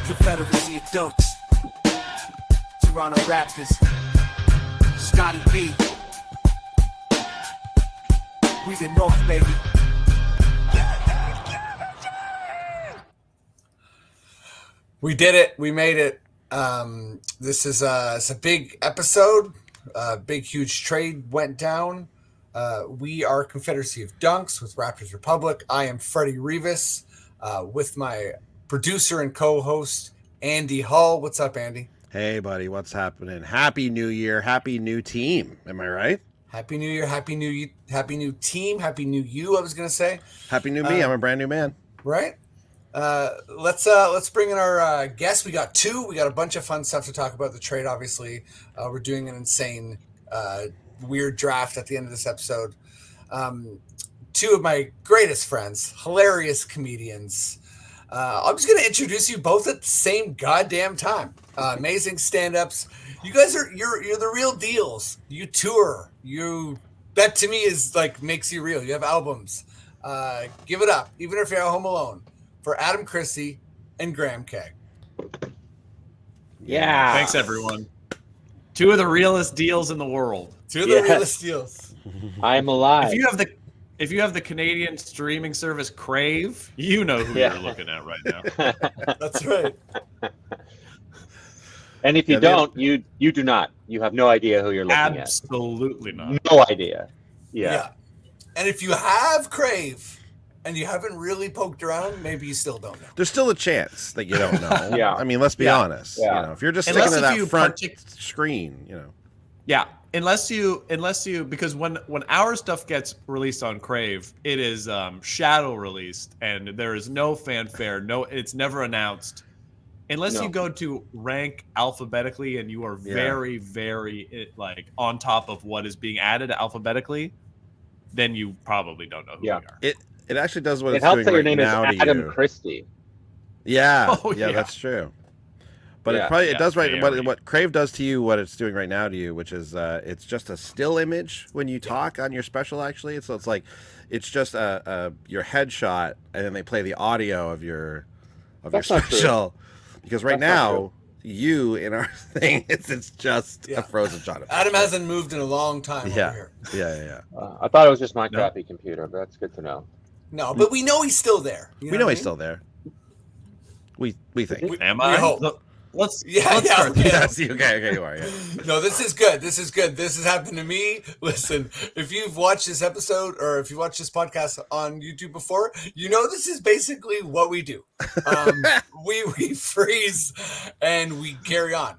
Confederacy of dunks. Toronto Raptors. Scotty B. We the North, baby. We did it. We made it. This is it's a big episode. Big, huge trade went down. We are Confederacy of Dunks with Raptors Republic. I am Freddie Rivas with my producer and co-host, Andy Hull. What's up, Andy? Hey, buddy. What's happening? Happy New Year. Happy new team. Am I right? Happy New Year. Happy new team. Happy new you, I was going to say. Happy new me. I'm a brand new man. Right? Let's bring in our guests. We got two. We got a bunch of fun stuff to talk about. The trade, obviously. We're doing an insane, weird draft at the end of this episode. Two of my greatest friends, hilarious comedians. I'm just going to introduce you both at the same goddamn time. Amazing stand-ups. You guys you're the real deals. You tour. That to me is like makes you real. You have albums. Give it up, even if you're at home alone, for Adam Christie and Graham Keg. Yeah. Thanks, everyone. Two of the realest deals in the world. Two of the realest deals. I'm alive. If you have the Canadian streaming service Crave, you know who you're looking at right now. That's right. And if you don't, you do not. You have no idea who you're looking Absolutely at. not. No idea. Yeah. And if you have Crave and you haven't really poked around, maybe you still don't know. There's still a chance that you don't know. Yeah. I mean, let's be honest. Yeah. You know, if you're just sticking to that front screen, you know. Yeah. Unless you because when our stuff gets released on Crave, it is shadow released and there is no fanfare, it's never announced. Unless you go to rank alphabetically and you are very, very like on top of what is being added alphabetically, then you probably don't know who we are. It actually does what it it's helps doing that your right name now is to Adam you. Christie. Yeah. Oh, yeah, that's true. But it does what Crave does to you, what it's doing right now to you, which is it's just a still image when you talk on your special. Actually, so it's like it's just your headshot, and then they play the audio of your special. Because right now, you in our thing, it's just a frozen shot of Adam hasn't moved in a long time over here. Yeah. I thought it was just my crappy computer, but that's good to know. No, but we know he's still there. We know he's still there. We think. Am I? We hope. Let's okay. Yes, okay, you are. Yeah. No, this is good. This has happened to me. Listen, if you've watched this episode or if you watched this podcast on YouTube before, you know this is basically what we do. We freeze and we carry on.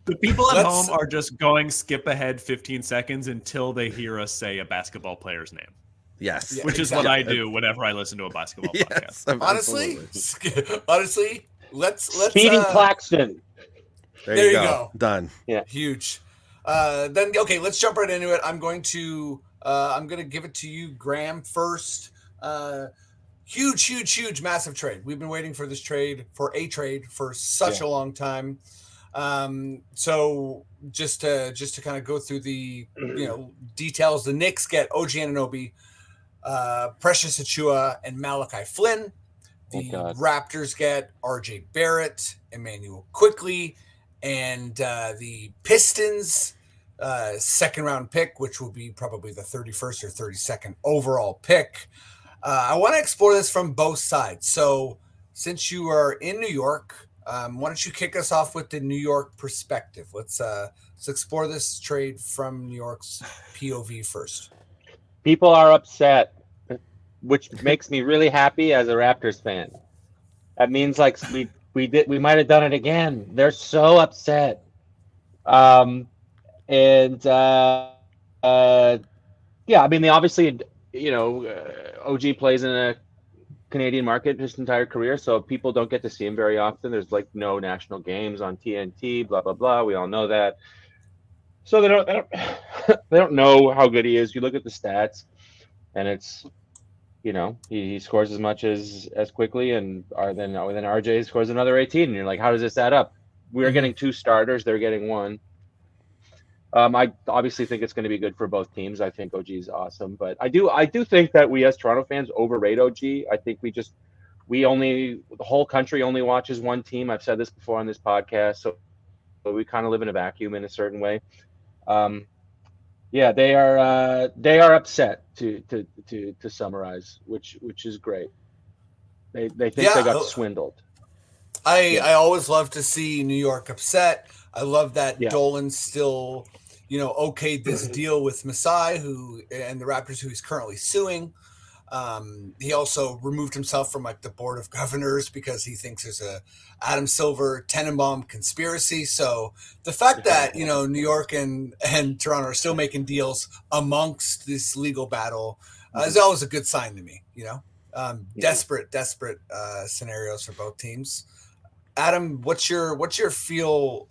The people at home are just going skip ahead 15 seconds until they hear us say a basketball player's name. Yes, which is what I do whenever I listen to a basketball podcast. Honestly. Let's Speedy Claxton. There you go. Done. Yeah. Huge. Then let's jump right into it. I'm going to give it to you, Graham, first. Huge, massive trade. We've been waiting for this trade for such a long time. So just to kind of go through the details, the Knicks get OG Anunoby, Precious Achiuwa, and Malachi Flynn. The Raptors get RJ Barrett, Emmanuel Quickley, and the Pistons second round pick, which will be probably the 31st or 32nd overall pick. I want to explore this from both sides. So since you are in New York, why don't you kick us off with the New York perspective? Let's explore this trade from New York's POV first. People are upset, which makes me really happy as a Raptors fan. That means like we might have done it again. They're so upset. I mean, they obviously, OG plays in a Canadian market his entire career, so people don't get to see him very often. There's like no national games on TNT, blah blah blah. We all know that. So they don't know how good he is. You look at the stats, and it's he scores as much as quickly, and then RJ scores another 18, and you're like, how does this add up? We're getting two starters, they're getting one. I obviously think it's going to be good for both teams. I think OG is awesome, but I do think that we as Toronto fans overrate OG. I think the whole country only watches one team. I've said this before on this podcast, so we kind of live in a vacuum in a certain way. Yeah, they are upset to summarize, which is great. They think they got swindled. I always love to see New York upset. I love that Dolan still, okayed this deal with Masai, and the Raptors, who he's currently suing. He also removed himself from like the board of governors because he thinks there's a Adam Silver Tenenbaum conspiracy. So the fact that New York and Toronto are still making deals amongst this legal battle is always a good sign to me. Desperate scenarios for both teams. Adam, what's your feel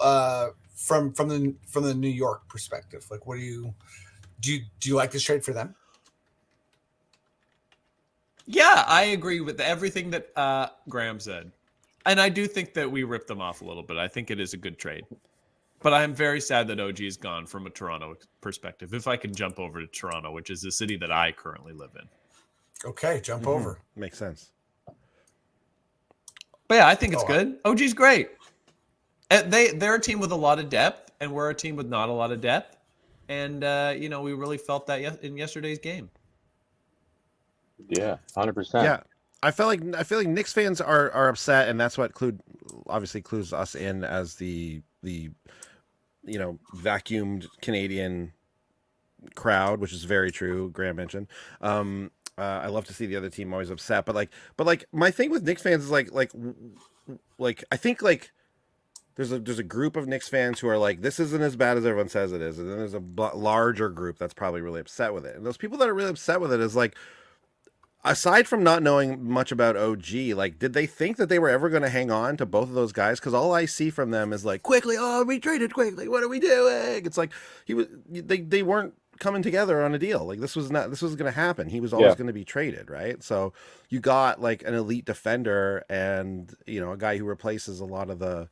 from the New York perspective? Like, what do you like this trade for them? Yeah, I agree with everything that Graham said. And I do think that we ripped them off a little bit. I think it is a good trade. But I'm very sad that OG is gone from a Toronto perspective. If I can jump over to Toronto, which is the city that I currently live in. Okay, jump over. Makes sense. But yeah, I think it's good. OG's great. And they're a team with a lot of depth, and we're a team with not a lot of depth. And, we really felt that in yesterday's game. Yeah, 100%. Yeah, I feel like Knicks fans are upset, and that's what obviously clues us in as the vacuumed Canadian crowd, which is very true. Graham mentioned. I love to see the other team always upset, but my thing with Knicks fans is like I think like there's a group of Knicks fans who are like, this isn't as bad as everyone says it is, and then there's a larger group that's probably really upset with it, and those people that are really upset with it is like, aside from not knowing much about OG, like, did they think that they were ever going to hang on to both of those guys? Because all I see from them is like, quickly, we traded quickly. What are we doing? It's like they weren't coming together on a deal. Like, this was going to happen. He was always going to be traded, right? So you got like an elite defender and a guy who replaces a lot of the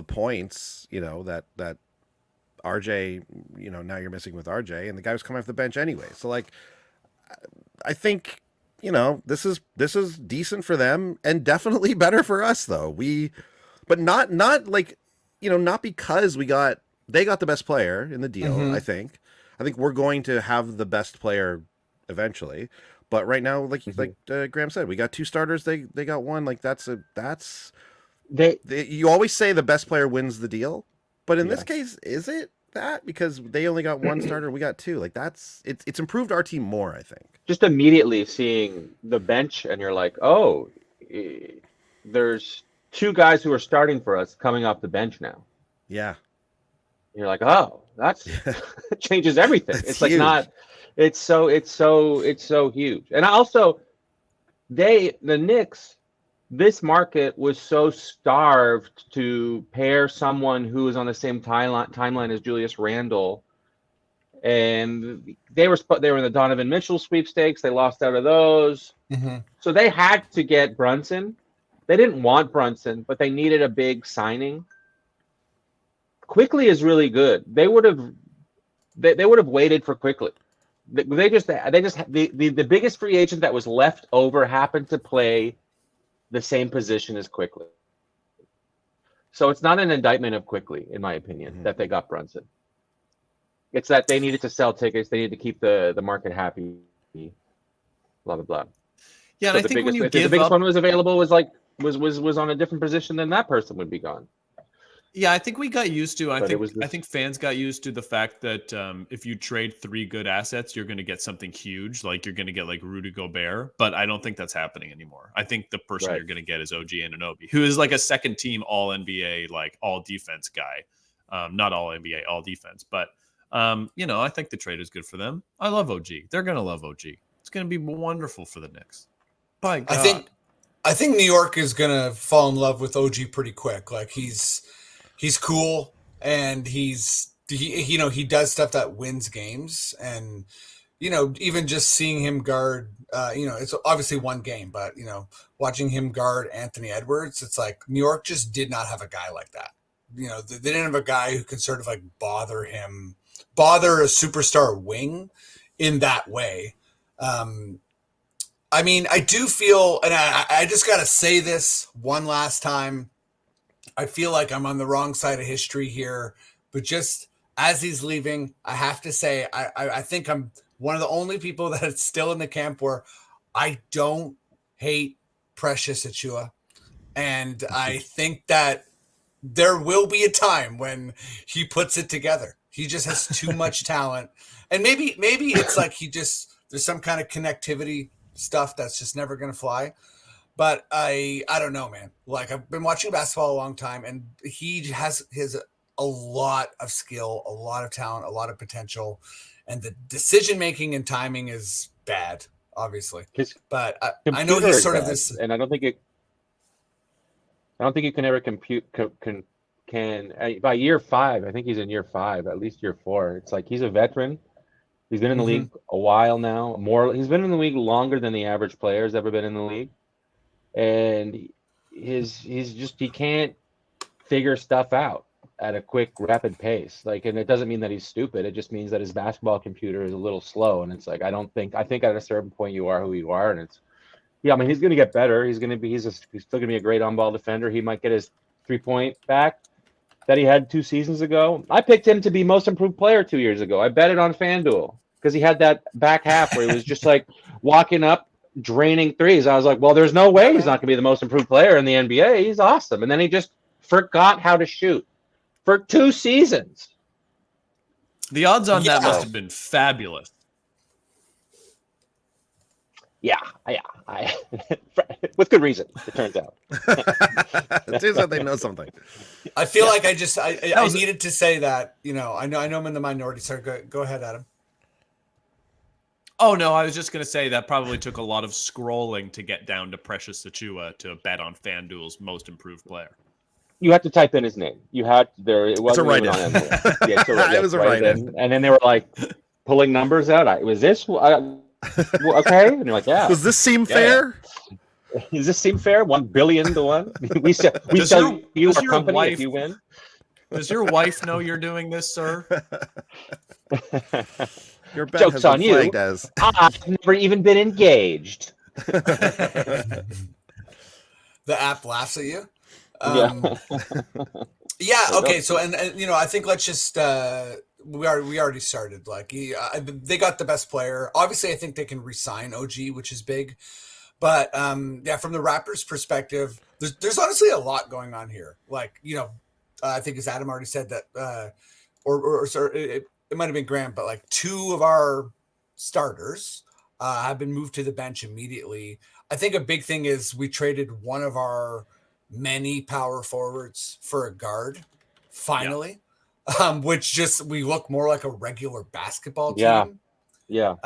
points. That RJ. Now you're missing with RJ, and the guy was coming off the bench anyway. So like, I think, this is decent for them and definitely better for us though. But not like, not because they got the best player in the deal. Mm-hmm. I think we're going to have the best player eventually, but right now, like Graham said, we got two starters. They got one. Like you always say the best player wins the deal, but in this case, is it that? Because they only got one starter, we got two. Like it's improved our team more, I think. Just immediately seeing the bench and you're like, oh, there's two guys who are starting for us coming off the bench now. Yeah. You're like, oh, that's changes everything. It's like huge. It's so huge. And also the Knicks, this market was so starved to pair someone who is on the same timeline as Julius Randle, and they were in the Donovan Mitchell sweepstakes. They lost out of those, so they had to get Brunson. They didn't want Brunson, but they needed a big signing. Quickly is really good. They would have waited for Quickly. The biggest free agent that was left over happened to play the same position as Quickly. So it's not an indictment of Quickly, in my opinion, that they got Brunson. It's that they needed to sell tickets. They needed to keep the market happy, blah, blah, blah. Yeah, so and I think when you give the biggest one was available was on a different position, then that person would be gone. Yeah, I think we got used to. I think fans got used to the fact that if you trade three good assets, you're going to get something huge. Like you're going to get like Rudy Gobert, but I don't think that's happening anymore. I think the person you're going to get is OG Anunoby, who is like a second team All NBA, like all defense guy. Not All NBA, all defense, but I think the trade is good for them. I love OG. They're going to love OG. It's going to be wonderful for the Knicks. By God. I think New York is going to fall in love with OG pretty quick. Like he's cool, and he does stuff that wins games, and even just seeing him guard, it's obviously one game, but watching him guard Anthony Edwards, it's like New York just did not have a guy like that. They didn't have a guy who can sort of like bother a superstar wing in that way. I I mean, I do feel, and I just got to say this one last time. I feel like I'm on the wrong side of history here, but just as he's leaving, I have to say, I think I'm one of the only people that is still in the camp where I don't hate Precious Achua. And I think that there will be a time when he puts it together. He just has too much talent. And maybe it's like there's some kind of connectivity stuff that's just never going to fly. But I don't know, man. Like, I've been watching basketball a long time, and he has a lot of skill, a lot of talent, a lot of potential, and the decision making and timing is bad, obviously. But I know he's sort of this, and I don't think you can ever compute by year 5. I think he's in year 5, at least year 4. It's like he's a veteran. He's been in the league a while now. He's been in the league longer than the average player has ever been in the league. And he can't figure stuff out at a quick, rapid pace. Like, and it doesn't mean that he's stupid. It just means that his basketball computer is a little slow. And it's like, I think at a certain point you are who you are. And I mean, he's going to get better. He's still going to be a great on-ball defender. He might get his 3-point back that he had 2 seasons ago. I picked him to be most improved player 2 years ago. I bet it on FanDuel because he had that back half where he was just like walking up, draining threes. I was like, well, there's no way he's not going to be the most improved player in the NBA. He's awesome. And then he just forgot how to shoot for 2 seasons. The odds on that must have been fabulous. Yeah. With good reason, it turns out. It seems like they know something. I feel like I needed to say that. I know I'm in the minority. So go ahead, Adam. Oh, no, I was just going to say that probably took a lot of scrolling to get down to Precious Achua to bet on FanDuel's most improved player. You had to type in his name. You had there. It wasn't right on in. It was a write-in. And then they were like pulling numbers out. Was this okay? And you're like, yeah. Does this seem fair? Does this seem fair? 1 billion to 1. We sell you our company if you win. Does your wife know you're doing this, sir? Your bet Joke's has on been you. flagged as. I've never even been engaged. The app laughs at you. Yeah. Okay. So and I think let's just we already started. Like they got the best player. Obviously, I think they can re-sign OG, which is big. But from the Raptors' perspective, there's honestly a lot going on here. Like I think as Adam already said that, or it might have been Graham, but like 2 of our starters have been moved to the bench immediately. I think a big thing is we traded one of our many power forwards for a guard, finally, which just we look more like a regular basketball team. Yeah.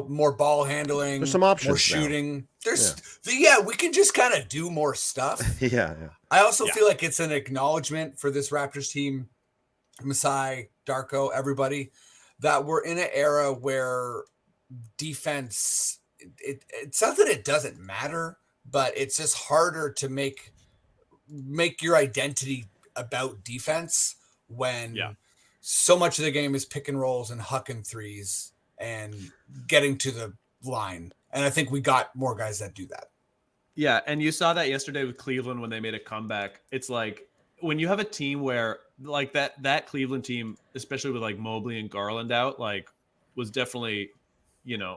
More ball handling. There's some options. More shooting. We can just kind of do more stuff. Yeah. I also feel like it's an acknowledgement for this Raptors team, Masai, Darko, everybody, that we're in an era where defense, it's not that it doesn't matter, but it's just harder to make your identity about defense when so much of the game is pick and rolls and hucking threes and getting to the line. And I think we got more guys that do that. Yeah, and you saw that yesterday with Cleveland when they made a comeback. It's like when you have a team where like that Cleveland team, especially with like Mobley and Garland out, like was definitely,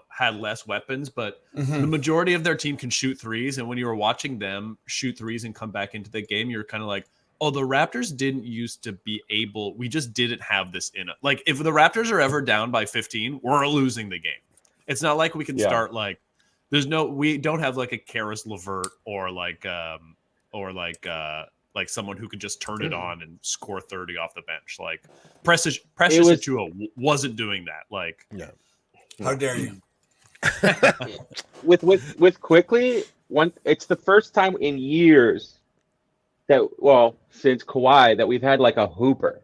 had less weapons, but the majority of their team can shoot threes. And when you were watching them shoot threes and come back into the game, you're kind of like, oh, the Raptors didn't used to be able, we just didn't have this in it. Like if the Raptors are ever down by 15, we're losing the game. It's not like we can start like, we don't have like a Karis LeVert or like someone who could just turn it on and score 30 off the bench. Like Precious Achua wasn't doing that. Like, how dare you? with Quickly, it's the first time in years since Kawhi that we've had like a hooper.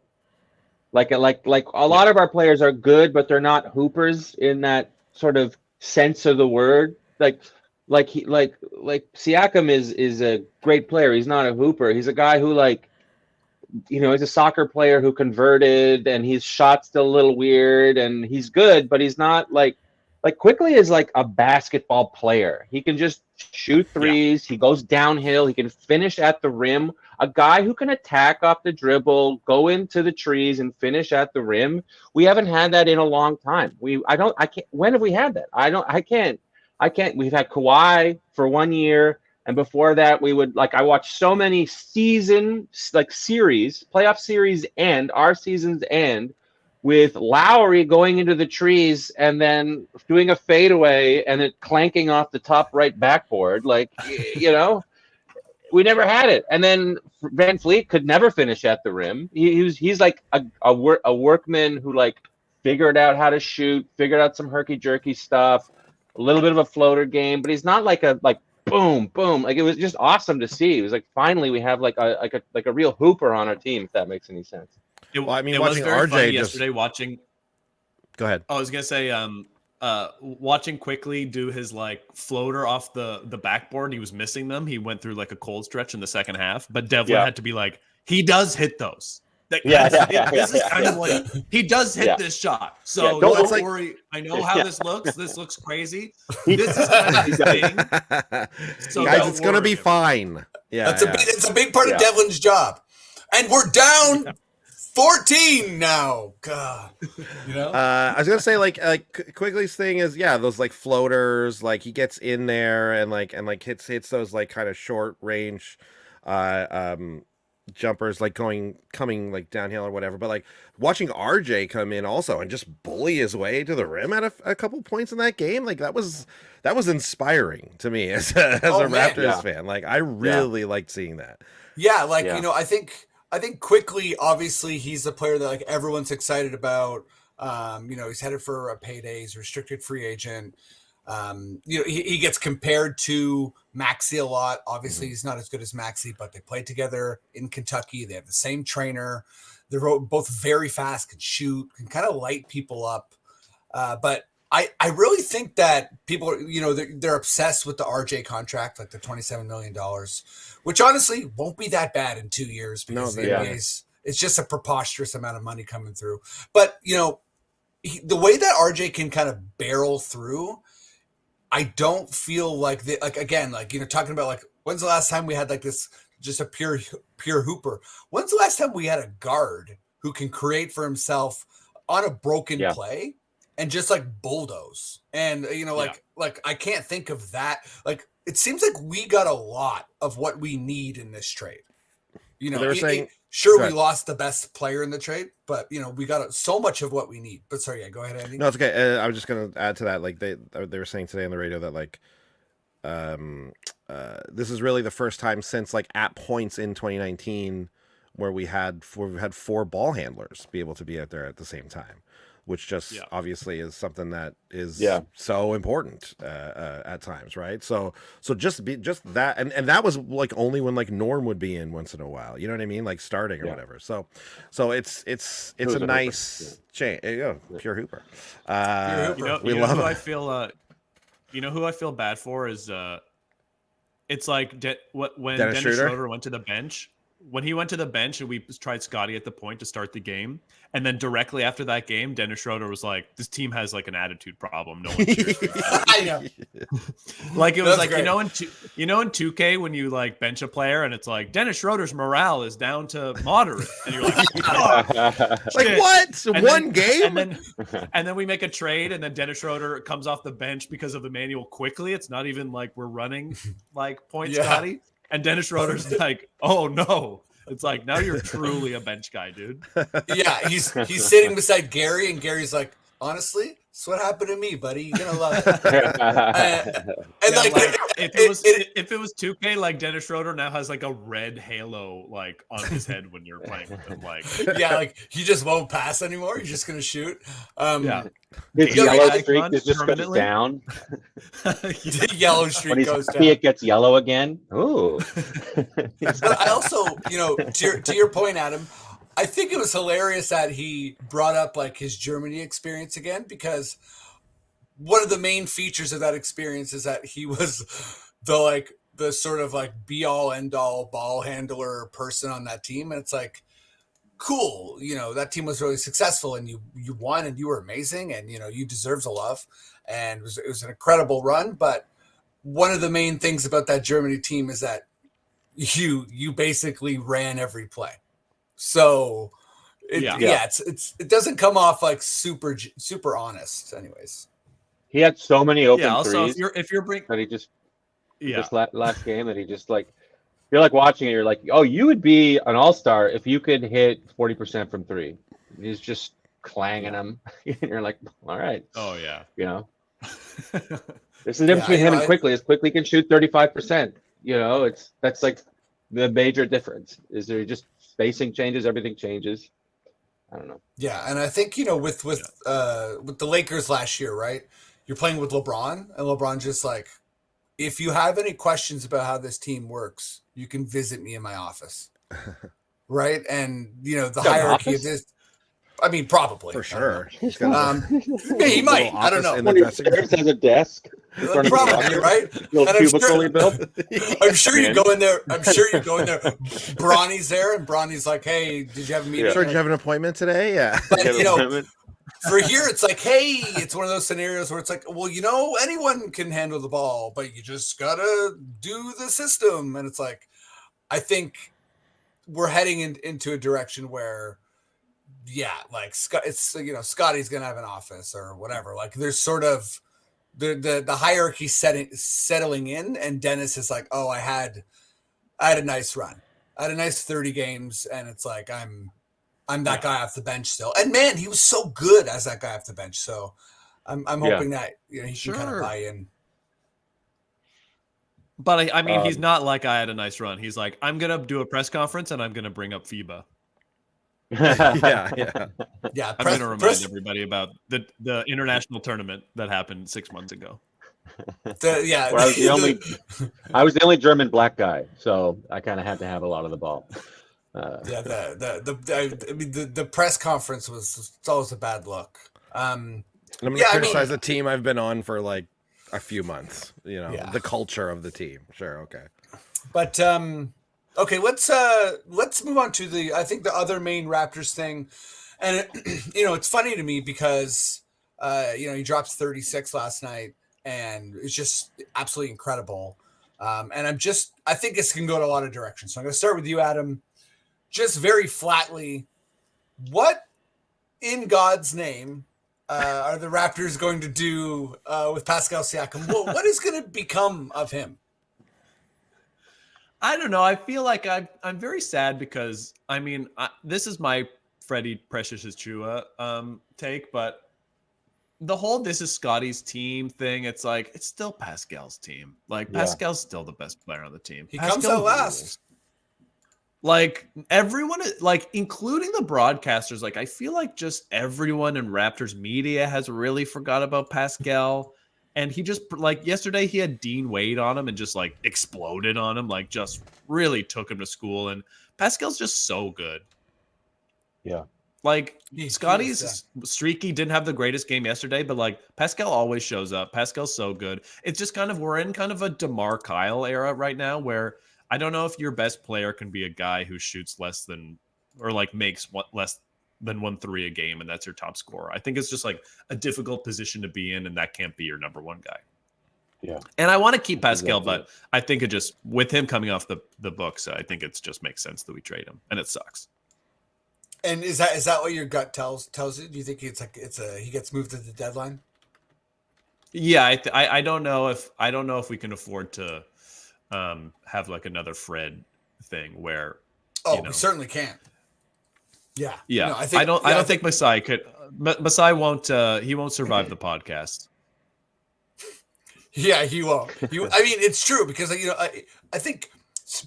Like a lot of our players are good, but they're not hoopers in that sort of sense of the word. Like Siakam is a great player. He's not a hooper. He's a guy who he's a soccer player who converted and his shot's still a little weird and he's good, but he's not like like Quickly is like a basketball player. He can just shoot threes. He goes downhill. He can finish at the rim. A guy who can attack off the dribble, go into the trees, and finish at the rim. We haven't had that in a long time. I can't. When have we had that? I can't. We've had Kawhi for 1 year, and before that, I watched so many series, playoff series end, our seasons end, with Lowry going into the trees and then doing a fadeaway and it clanking off the top right backboard. We never had it. And then Van Fleet could never finish at the rim. He's like a workman who like figured out how to shoot, figured out some herky jerky stuff, a little bit of a floater game, but he's not like boom, boom. Like, it was just awesome to see. It was like, finally we have like a real hooper on our team, if that makes any sense. It was very funny yesterday watching. Go ahead. I was gonna say, watching Quickly do his like floater off the backboard. He was missing them. He went through like a cold stretch in the second half, but Devlin had to be like, he does hit those. This is kind of like he does hit this shot. So don't worry. I know how this looks. This looks crazy. This is kind of his thing. So guys, it's gonna be fine. Yeah, it's a big part of Devlin's job, and we're down 14 now. God, I was gonna say like Quigley's thing is those like floaters, like he gets in there and hits those like kind of short range jumpers, like coming like downhill or whatever. But like watching RJ come in also and just bully his way to the rim at a couple points in that game, like that was inspiring to me as a Raptors fan. Like I really liked seeing that. I think Quickly, obviously, he's a player that like everyone's excited about. He's headed for a payday. He's a restricted free agent. He gets compared to Maxey a lot. Obviously, he's not as good as Maxey, but they played together in Kentucky. They have the same trainer. They're both very fast, can shoot, can kind of light people up. But I really think that people are, they're obsessed with the RJ contract, like the $27 million, which honestly won't be that bad in 2 years because it's just a preposterous amount of money coming through. But, the way that RJ can kind of barrel through, I don't feel like talking about like, when's the last time we had like this, just a pure hooper? When's the last time we had a guard who can create for himself on a broken play and just like bulldoze? And, like I can't think of that. Like, it seems like we got a lot of what we need in this trade. They were saying, we lost the best player in the trade, but we got so much of what we need. But sorry, go ahead, Andy. No, it's okay. I was just going to add to that. Like they were saying today on the radio that like, this is really the first time since like at points in 2019 where we've had 4 ball handlers be able to be out there at the same time, which just obviously is something that is so important at times, right? So just that, and that was like only when like Norm would be in once in a while, you know what I mean, like starting or whatever. So it's a nice change. Pure hooper. We love who I feel. Who I feel bad for is it's like when Dennis Schroeder went to the bench. When he went to the bench and we tried Scotty at the point to start the game, and then directly after that game, Dennis Schroeder was like, "This team has like an attitude problem. No one cheers for that." I know. Like it was like great. in 2K when you like bench a player and it's like Dennis Schroeder's morale is down to moderate, and you're like, like what? One game? And then we make a trade, and then Dennis Schroeder comes off the bench because of Emmanuel Quickly. It's not even like we're running like point Scotty. And Dennis Schroeder's like, oh no. It's like, now you're truly a bench guy, dude. Yeah, he's sitting beside Gary, and Gary's like, honestly, that's what happened to me, buddy. You're gonna love it. If it was 2K, like Dennis Schroeder now has like a red halo like on his head when you're playing with him. Like like he just won't pass anymore. He's just gonna shoot. His yellow streak is just goes down. The yellow streak goes down. It gets yellow again. Ooh. But I also, to your point, Adam, I think it was hilarious that he brought up like his Germany experience again, because one of the main features of that experience is that he was the sort of like be all end all ball handler person on that team. And it's like, cool, that team was really successful and you won and you were amazing and, you deserve the love. And it was an incredible run. But one of the main things about that Germany team is that you basically ran every play. So it doesn't come off like super honest anyways. He had so many open also, threes if you're bringing that he just this last game that he just like, you're like watching it, you're like, oh, you would be an all-star if you could hit 40% from three. He's just clanging them. And you're like, all right. Oh yeah. This is the difference between him and Quickly. Is Quickly can shoot 35%. That's like the major difference. Is there just spacing changes, everything changes. I don't know. Yeah, and I think with the Lakers last year, right? You're playing with LeBron, and LeBron just like, if you have any questions about how this team works, you can visit me in my office, right? And the hierarchy of this. I mean, probably for sure. He might. I don't know. When he has a desk, probably right. I'm sure you go in there. Bronny's there, and Bronny's like, "Hey, did you have a meeting? Sure, did you have an appointment today?" Yeah. But, for here, it's like, hey, it's one of those scenarios where it's like, well, anyone can handle the ball, but you just gotta do the system, and it's like, I think we're heading into a direction where. Yeah, like it's Scotty's gonna have an office or whatever. Like there's sort of the hierarchy settling in, and Dennis is like, oh, I had a nice run, I had a nice 30 games, and it's like I'm that guy off the bench still. And man, he was so good as that guy off the bench. So I'm hoping that he can kind of buy in. But I mean, he's not like I had a nice run. He's like, I'm gonna do a press conference and I'm gonna bring up FIBA. yeah. I'm going to remind everybody about the international tournament that happened 6 months ago. I was the only German black guy, so I kind of had to have a lot of the ball. The press conference it's always a bad look. I'm going to criticize the team I've been on for like a few months. The culture of the team. Sure, okay, but okay, let's move on to I think the other main Raptors thing. And it's funny to me because he dropped 36 last night and it's just absolutely incredible. And I think this can go in a lot of directions. So I'm going to start with you, Adam. Just very flatly, what in God's name are the Raptors going to do with Pascal Siakam? What is going to become of him? I don't know. I feel like I'm very sad because this is my Freddie Precious Achiuwa take, but the whole "this is Scotty's team" thing, it's like it's still Pascal's team. Like Pascal's still the best player on the team. He comes out last. Like everyone, like including the broadcasters, like I feel like just everyone in Raptors media has really forgot about Pascal. And he just like yesterday he had Dean Wade on him and just like exploded on him, like just really took him to school. And Pascal's just so good. Yeah. Like Scotty's streaky, didn't have the greatest game yesterday, but like Pascal always shows up. Pascal's so good. It's just we're in kind of a DeMar Kyle era right now where I don't know if your best player can be a guy who shoots less than or like makes less than 1 3 a game, and that's your top scorer. I think it's just like a difficult position to be in, and that can't be your number one guy. Yeah. And I want to keep Pascal, but I think it just with him coming off the books, I think it just makes sense that we trade him, and it sucks. And is that what your gut tells you? Do you think he gets moved at the deadline? Yeah, I don't know if we can afford to have like another Fred thing where we certainly can't. Yeah. No, I don't think Masai could. Masai won't. He won't survive the podcast. Yeah, he won't. I mean, it's true because I think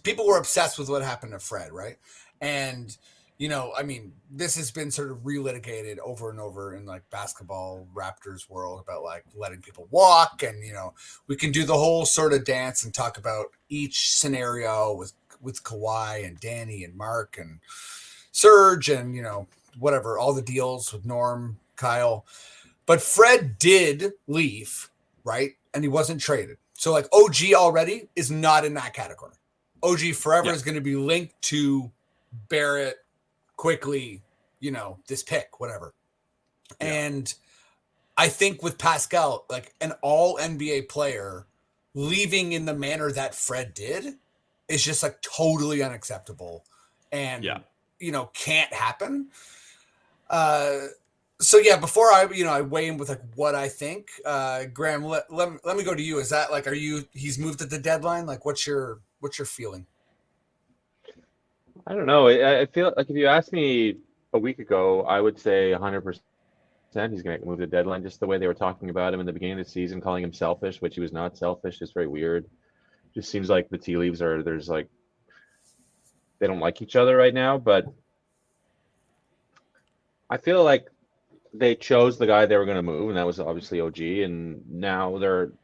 people were obsessed with what happened to Fred, right? And I mean, this has been sort of relitigated over and over in like basketball Raptors world about like letting people walk, and we can do the whole sort of dance and talk about each scenario with Kawhi and Danny and Mark and Serge and whatever, all the deals with Norm, Kyle, but Fred did leave, right? And he wasn't traded. So like OG already is not in that category. OG forever is going to be linked to Barrett, quickly, this pick, whatever. Yeah. And I think with Pascal, like an all NBA player leaving in the manner that Fred did is just like totally unacceptable and, can't happen. So yeah, before I weigh in with like what I think, Graham, let me go to you. Is that like, he's moved at the deadline? Like what's your feeling? I don't know. I feel like if you asked me a week ago, I would say 100% he's going to move the deadline. Just the way they were talking about him in the beginning of the season, calling him selfish, which he was not selfish. It's very weird. Just seems like the tea leaves there's like, they don't like each other right now, but I feel like they chose the guy they were going to move, and that was obviously OG. And now isn't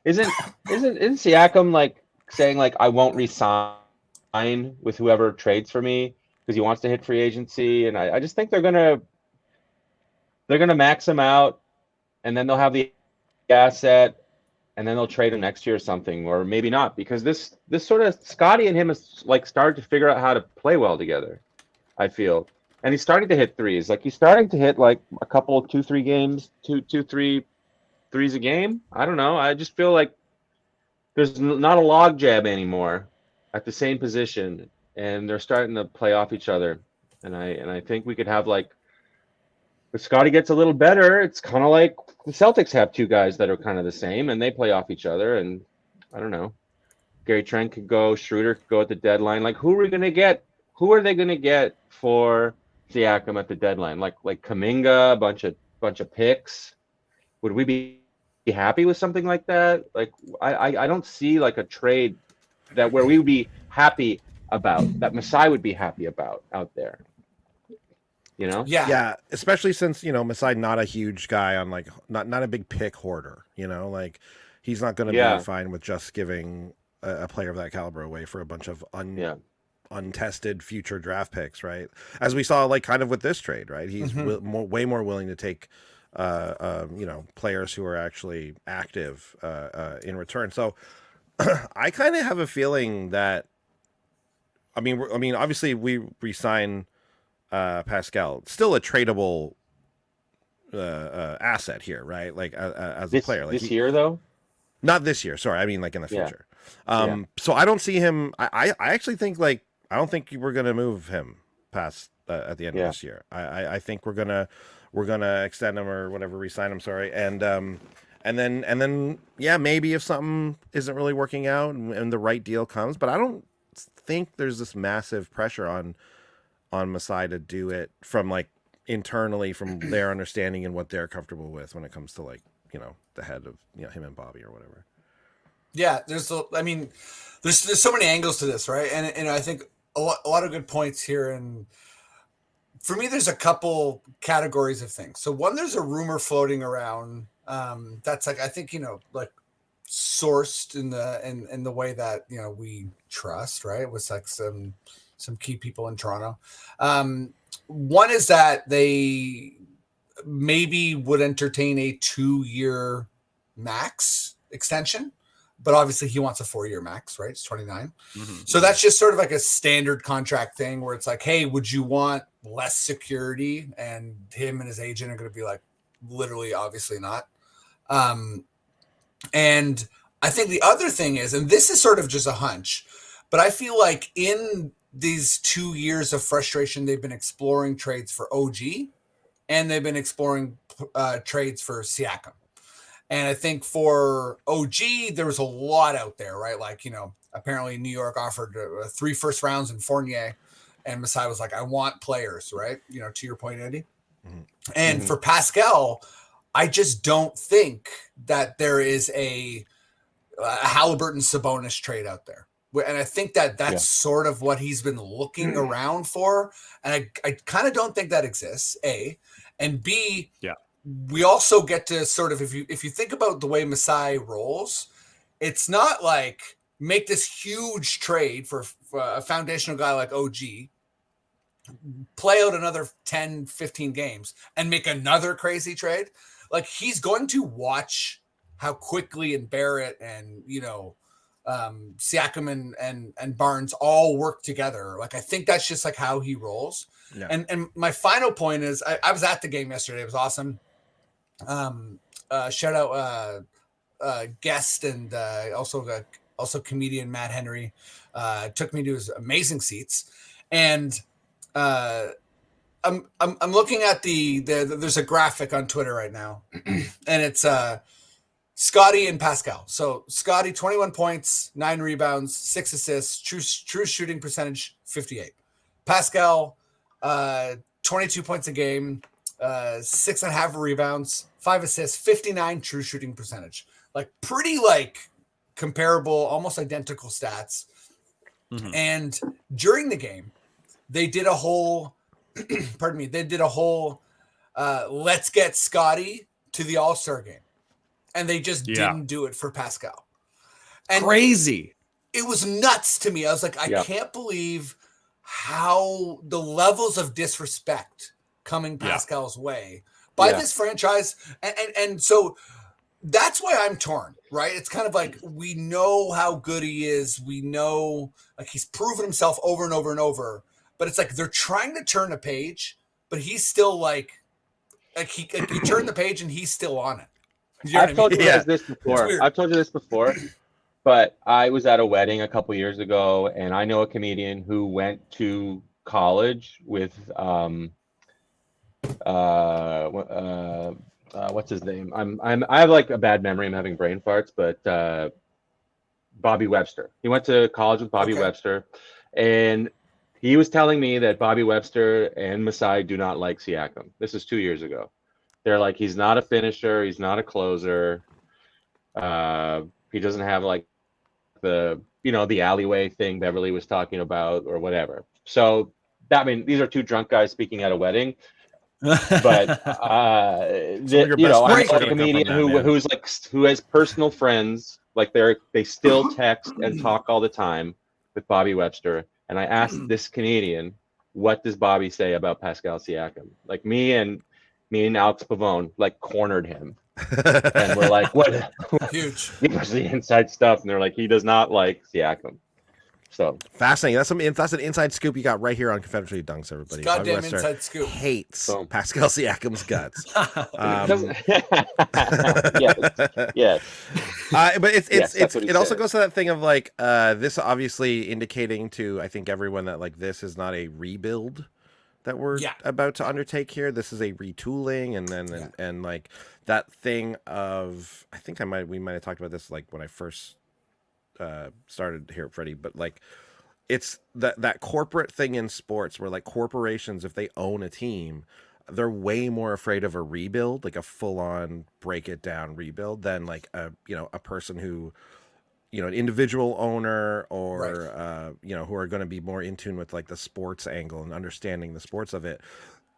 Siakam like saying like I won't resign with whoever trades for me because he wants to hit free agency, and I just think they're gonna max him out, and then they'll have the asset, and then they'll trade him next year or something, or maybe not, because this sort of Scotty and him has like started to figure out how to play well together, I feel. And he's starting to hit threes. Like he's starting to hit like a couple, 2-3 games, 2-3 threes a game. I don't know. I just feel like there's not a log jam anymore at the same position, and they're starting to play off each other. And I think we could have like, if Scotty gets a little better, it's kind of like the Celtics have two guys that are kind of the same, and they play off each other. And I don't know. Gary Trent could go, Schroeder could go at the deadline. Like who are we gonna get? Who are they gonna get for Siakam at the deadline? Like Kuminga, a bunch of picks. Would we be happy with something like that? Like I don't see like a trade that where we would be happy about, that Masai would be happy about out there. Yeah, especially since Masai not a huge guy on like not a big pick hoarder. Like he's not going to be fine with just giving a player of that caliber away for a bunch of untested future draft picks, right? As we saw, like kind of with this trade, right? He's way more willing to take, players who are actually active in return. So I kind of have a feeling that, I mean, obviously we re-sign Pascal, still a tradable asset here, right? Like as a player, like this year though. Not this year. Sorry, I mean like in the future. So I don't see him. I actually think like I don't think we're gonna move him past at the end of this year. I think we're gonna extend him or whatever, re-sign him. Sorry, and then maybe if something isn't really working out and the right deal comes, but I don't think there's this massive pressure on Masai to do it from like internally from their understanding and what they're comfortable with when it comes to like the head of him and Bobby or whatever. Yeah, there's so many angles to this, right? And I think a lot of good points here. And for me, there's a couple categories of things. So one, there's a rumor floating around that's like I think like sourced in the way that we trust, right? With like some key people in Toronto. One is that they maybe would entertain a 2-year max extension, but obviously he wants a 4-year max, right? It's 29. So that's just sort of like a standard contract thing where it's like, hey, would you want less security? And him and his agent are going to be like, literally, obviously not. And I think the other thing is, and this is sort of just a hunch, but I feel like in these 2 years of frustration, they've been exploring trades for OG and they've been exploring trades for Siakam. And I think for OG, there was a lot out there, right? Like, apparently New York offered 3 first rounds and Fournier, and Masai was like, I want players, right? To your point, Andy. And for Pascal, I just don't think that there is a Halliburton Sabonis trade out there. And I think that's sort of what he's been looking around for. And I kind of don't think that exists, A. And B, we also get to sort of, if you think about the way Masai rolls, it's not like make this huge trade for a foundational guy like OG, play out another 10, 15 games, and make another crazy trade. Like he's going to watch how quickly and Barrett and, Siakam and Barnes all work together. Like, I think that's just like how he rolls. Yeah. And my final point is I was at the game yesterday. It was awesome. Shout out guest and also comedian Matt Henry took me to his amazing seats. And I'm looking at there's a graphic on Twitter right now, and it's Scotty and Pascal. So Scotty, 21 points, 9 rebounds, 6 assists, true shooting percentage 58. Pascal, 22 points a game, 6.5 rebounds, 5 assists, 59 true shooting percentage. Like, pretty like comparable, almost identical stats. Mm-hmm. And during the game, they did a whole let's get Scotty to the All-Star game. And they just didn't do it for Pascal. And crazy. It was nuts to me. I was like, I can't believe how the levels of disrespect coming Pascal's way by this franchise. And so that's why I'm torn, right? It's kind of like, we know how good he is. We know, like, he's proven himself over and over and over. But it's like they're trying to turn a page, but he's still like he turned the page and he's still on it. You know I've told you this before. I've told you this before, but I was at a wedding a couple years ago, and I know a comedian who went to college with what's his name? I have like a bad memory. I'm having brain farts, but Bobby Webster. He went to college with Bobby Webster, and he was telling me that Bobby Webster and Masai do not like Siakam. This is 2 years ago. They're like, he's not a finisher. He's not a closer. He doesn't have like the alleyway thing Beverly was talking about or whatever. So that, I mean, these are two drunk guys speaking at a wedding. But I'm a comedian who has personal friends. Like they still text and talk all the time with Bobby Webster. And I asked this comedian, what does Bobby say about Pascal Siakam? Like me and Alex Pavone like cornered him, and we're like, "What?" Huge. Give us the inside stuff, and they're like, "He does not like Siakam." So fascinating. That's an inside scoop you got right here on Confederacy Dunks, everybody. Goddamn inside scoop. Hates Pascal Siakam's guts. Yes. But it also goes to that thing of like this obviously indicating to, I think, everyone that like this is not a rebuild that we're about to undertake here. This is a retooling, and then and like that thing of, I think we might have talked about this like when I first started here at Freddie, but like it's that corporate thing in sports where like corporations, if they own a team, they're way more afraid of a rebuild, like a full-on break it down rebuild, than like a person who, an individual owner or who are going to be more in tune with like the sports angle and understanding the sports of it.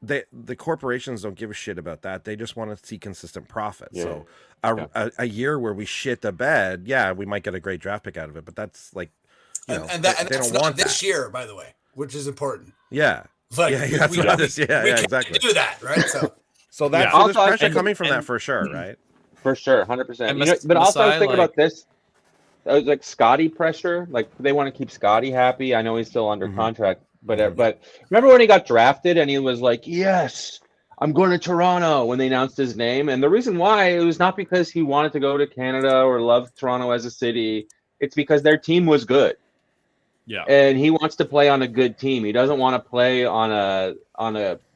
The corporations don't give a shit about that. They just want to see consistent profit. So a year where we shit the bed, we might get a great draft pick out of it, but that's like, they don't want this year, by the way, which is important. Yeah. Like, that's what this. Exactly. Do that, right? So that's there's pressure coming from that for sure, right? For sure, 100%. But also I was thinking about this. I was like Scotty pressure. Like they want to keep Scotty happy. I know he's still under contract, but remember when he got drafted and he was like, "Yes, I'm going to Toronto," when they announced his name. And the reason why, it was not because he wanted to go to Canada or loved Toronto as a city. It's because their team was good. Yeah. And he wants to play on a good team. He doesn't want to play on a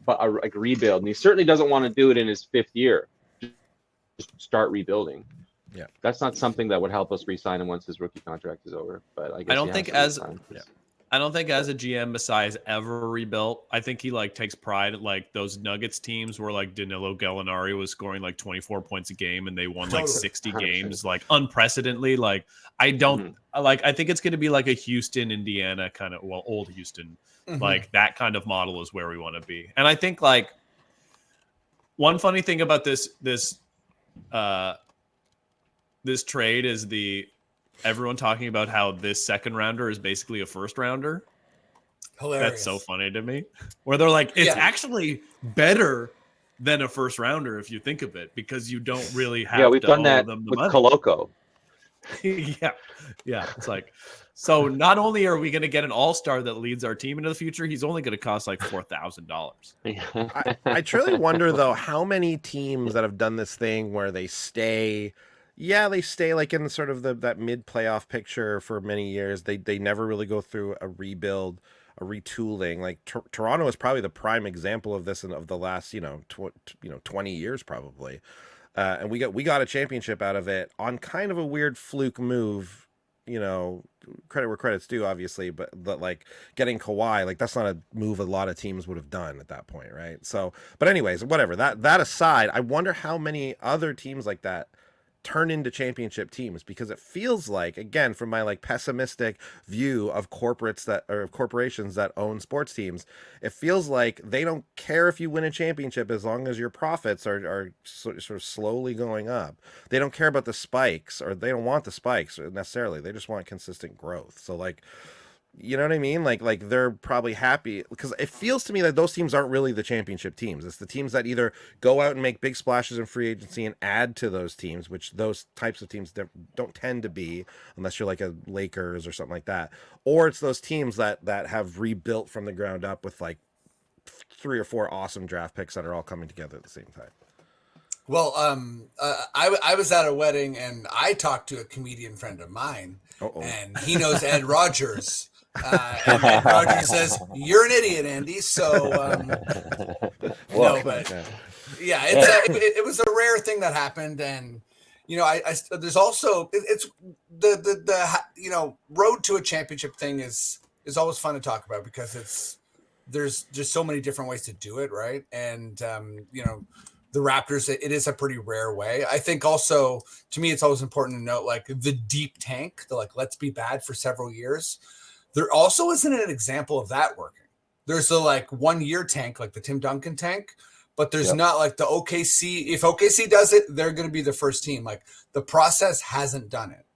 like rebuild. And he certainly doesn't want to do it in his 5th year. Just start rebuilding. Yeah. That's not something that would help us re-sign him once his rookie contract is over. But I guess I don't think as a GM Masai has ever rebuilt. I think he like takes pride at like those Nuggets teams where like Danilo Gallinari was scoring like 24 points a game and they won like 60 games, like unprecedentedly. Like I don't I think it's going to be like a Houston, Indiana kind of, old Houston, like that kind of model is where we want to be. And I think like one funny thing about this trade is everyone talking about how this second rounder is basically a first rounder. Hilarious. That's so funny to me. Where they're like, it's actually better than a first rounder if you think of it, because you don't really have. Yeah, we've done that with Koloko. Yeah. It's like, so not only are we going to get an all-star that leads our team into the future, he's only going to cost like $4,000. I truly wonder though how many teams that have done this thing where they stay like in sort of that mid playoff picture for many years. They never really go through a rebuild, a retooling. Like Toronto is probably the prime example of this of the last 20 years probably. And we got a championship out of it on kind of a weird fluke move. Credit where credit's due, obviously, but like getting Kawhi, like that's not a move a lot of teams would have done at that point, right? So, but anyways, whatever. That aside, I wonder how many other teams like that turn into championship teams, because it feels like, again, from my like pessimistic view of corporations that own sports teams, it feels like they don't care if you win a championship as long as your profits are sort of slowly going up. They don't care about the spikes, or they don't want the spikes necessarily. They just want consistent growth. So like, you know what I mean? Like they're probably happy, because it feels to me that those teams aren't really the championship teams. It's the teams that either go out and make big splashes in free agency and add to those teams, which those types of teams don't tend to be unless you're like a Lakers or something like that. Or it's those teams that have rebuilt from the ground up with like 3 or 4 awesome draft picks that are all coming together at the same time. Well, I was at a wedding and I talked to a comedian friend of mine, and he knows Ed Rogers. And Ed Rogers says, "You're an idiot, Andy." So, no, but yeah, it was a rare thing that happened, and there's also it's the road to a championship thing is always fun to talk about, because there's just so many different ways to do it, right? And the Raptors, it is a pretty rare way. I think also, to me, it's always important to note like the deep tank, the like let's be bad for several years. There also isn't an example of that working. There's a like 1 year tank, like the Tim Duncan tank, but there's not like the OKC. If OKC does it, they're going to be the first team. Like the process hasn't done it.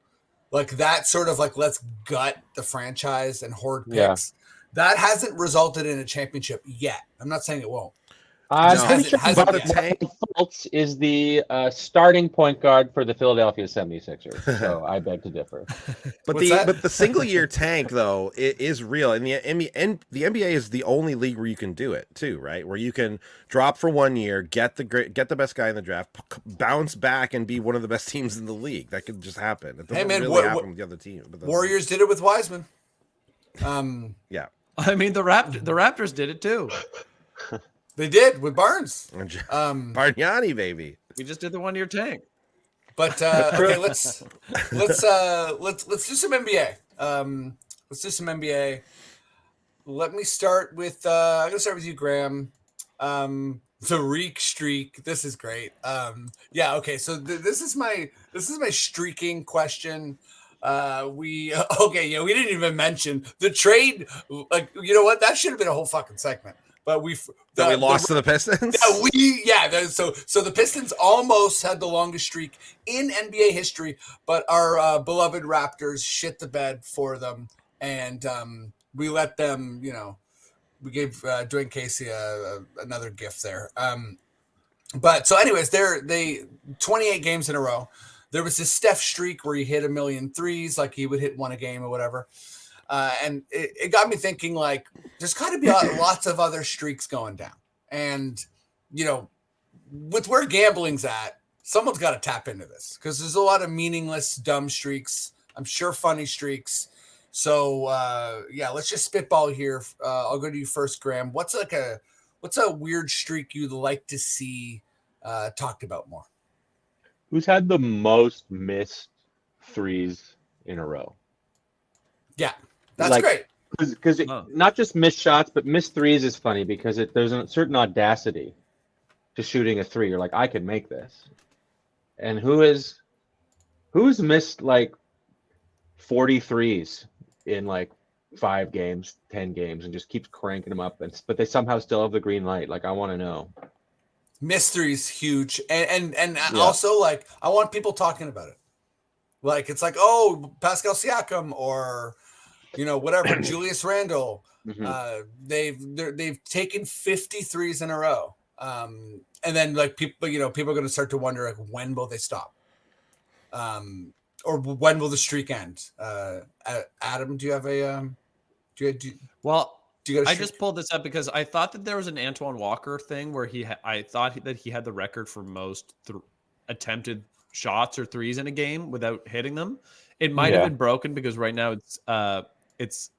Like that sort of like, let's gut the franchise and hoard picks. That hasn't resulted in a championship yet. I'm not saying it won't. I'm pretty sure Fultz is the starting point guard for the Philadelphia 76ers. So I beg to differ. But the single year tank though is real, and the NBA is the only league where you can do it too, right? Where you can drop for 1 year, get the best guy in the draft, bounce back, and be one of the best teams in the league. That could just happen. It doesn't really happen with the other team. Warriors did it with Wiseman. Yeah. I mean, the Raptors did it too. They did with Barnes. Bargnani, baby. We just did the 1 year tank. But okay, let's do some NBA. Let's do some NBA. Let me start with I'm gonna start with you, Graham. The Reek streak. This is great. Okay. So this is my streaking question. We didn't even mention the trade. Like, you know what? That should have been a whole fucking segment. But we lost to the Pistons. So the Pistons almost had the longest streak in NBA history, but our beloved Raptors shit the bed for them, and we let them. We gave Dwayne Casey another gift there. But so, anyways, they 28 games in a row. There was this Steph streak where he hit 1 million threes, like he would hit one a game or whatever. And it got me thinking, like, there's got to be lots of other streaks going down. And, with where gambling's at, someone's got to tap into this, because there's a lot of meaningless, dumb streaks. I'm sure funny streaks. So, let's just spitball here. I'll go to you first, Graham. What's a weird streak you'd like to see talked about more? Who's had the most missed threes in a row? Yeah. That's great. Because not just missed shots, but missed threes is funny, because there's a certain audacity to shooting a three. You're like, I can make this. And who's missed like 40 threes in like 5 games, 10 games, and just keeps cranking them up, but they somehow still have the green light? Like, I want to know. Missed threes huge, and also, like, I want people talking about it. Like, it's like, oh, Pascal Siakam or whatever, Julius Randle. Mm-hmm. They've taken 53s in a row. And then like people are going to start to wonder, like, when will they stop? or when will the streak end? Adam, do you have a I just pulled this up because I thought that there was an Antoine Walker thing where I thought that he had the record for most attempted shots or threes in a game without hitting them. It might have been broken because right now it's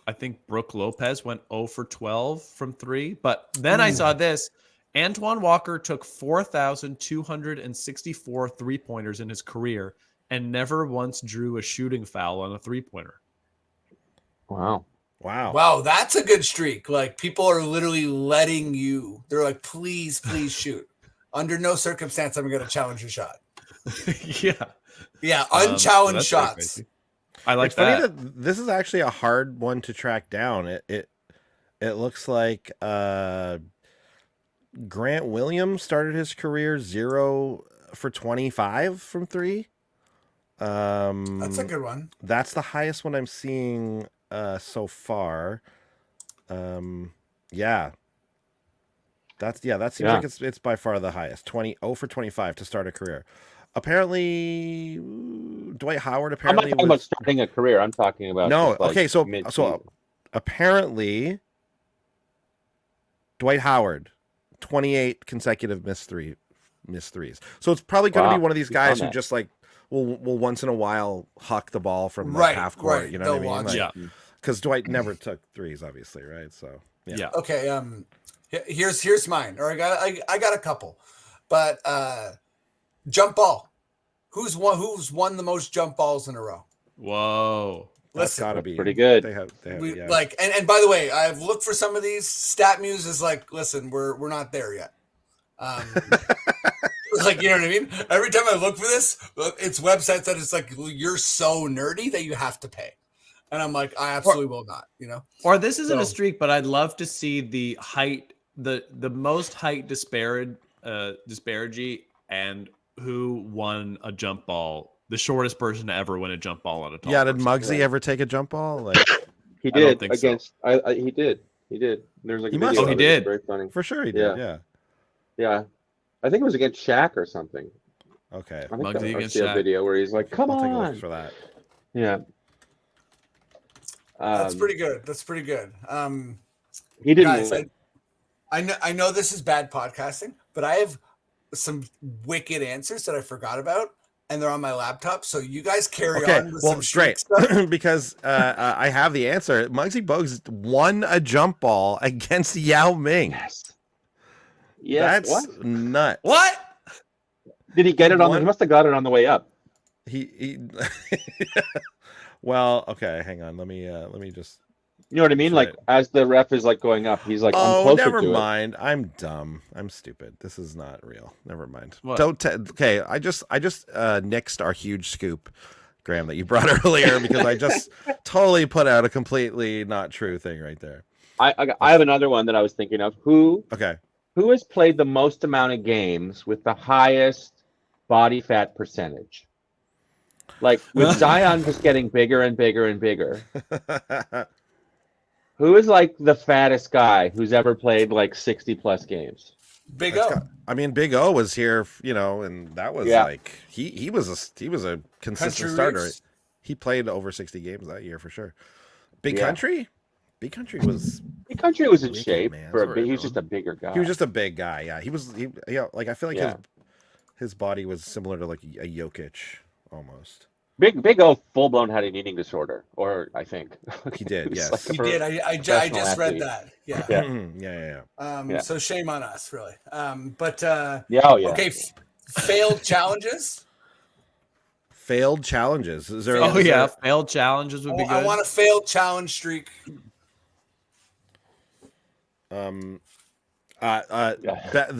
I think Brooke Lopez went 0 for 12 from 3, but then I saw this. Antoine Walker took 4,264 3-pointers in his career and never once drew a shooting foul on a 3-pointer. Wow, that's a good streak. Like, people are literally letting you. They're like, please shoot. Under no circumstance I'm going to challenge your shot. Yeah, unchallenged shots. I like it's funny that this is actually a hard one to track down. It looks like Grant Williams started his career 0 for 25 from 3. That's a good one. That's the highest one I'm seeing so far. That seems like it's by far the highest. 0 for 25 to start a career. Apparently, Dwight Howard. I'm not talking about starting a career. I'm talking about so apparently, Dwight Howard, 28 consecutive missed threes. So it's probably going to be one of these guys who just like will once in a while huck the ball from half court. You know what I mean? Because Dwight never took threes, obviously, right? So yeah. Okay. Here's mine. Or I got a couple, but jump ball. Who's won the most jump balls in a row? Whoa. That's got to be pretty good. They have like, and by the way, I've looked for some of these. StatMuse is like, listen, we're not there yet. Like, you know what I mean? Every time I look for this, it's websites that it's like, you're so nerdy that you have to pay. And I'm like, I absolutely will not, you know? Or this isn't a streak, but I'd love to see the height, the most height disparity and who won a jump ball, the shortest person to ever win a jump ball on a tall did Muggsy ever take a jump ball? Like, he did against he did. There's like a video. He did. Very funny. For sure he did. Yeah. I think it was against Shaq or something. Okay. I think Muggsy against Shaq. A video where he's like, "Come on." I'll take a look for that. Yeah. That's pretty good. He didn't. Guys, I know this is bad podcasting, but I have some wicked answers that I forgot about, and they're on my laptop. So you guys carry on with some straight stuff. Because I have the answer. Muggsy Bogues won a jump ball against Yao Ming. Yes. That's nuts. What? Did he get it on? He must have got it on the way up. He Well, okay, hang on. Let me just. You know what I mean? Like, as the ref is like going up, he's like, "Oh, I'm closer never to mind. I'm dumb. I'm stupid. This is not real. Never mind." What? Okay, I just nixed our huge scoop, Graham, that you brought earlier because I just totally put out a completely not true thing right there. I have another one that I was thinking of. Who has played the most amount of games with the highest body fat percentage? Like, with Zion just getting bigger and bigger and bigger. Who is like the fattest guy who's ever played like 60 plus games? Big O. I mean, Big O was here, and that was like he was a consistent starter. Reeves. He played over 60 games that year for sure. Big Country was in shape for a big. He was just a bigger guy. He was just a big guy. Yeah, he was. Like, I feel like his body was similar to like a Jokic almost. Big O full blown had an eating disorder, or I think he did. Yes, he did. I just read that. Yeah. So shame on us, really. Okay. Failed challenges. Failed challenges. Is there? Failed challenges would be good. I want a failed challenge streak. The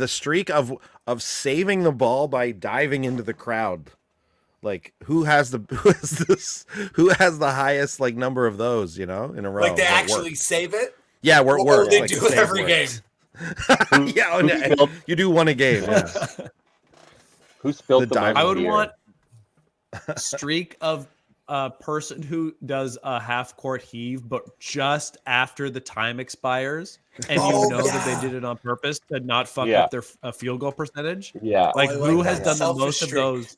streak of saving the ball by diving into the crowd. Like, who has the highest like number of those, in a row? Like, they actually save it? Yeah, or they do it every game. You do one a game. Yeah. Who spilled the I would want streak of a person who does a half court heave, but just after the time expires, and that they did it on purpose to not fuck up their field goal percentage. Yeah. Like who has done the Selfish most of streak. those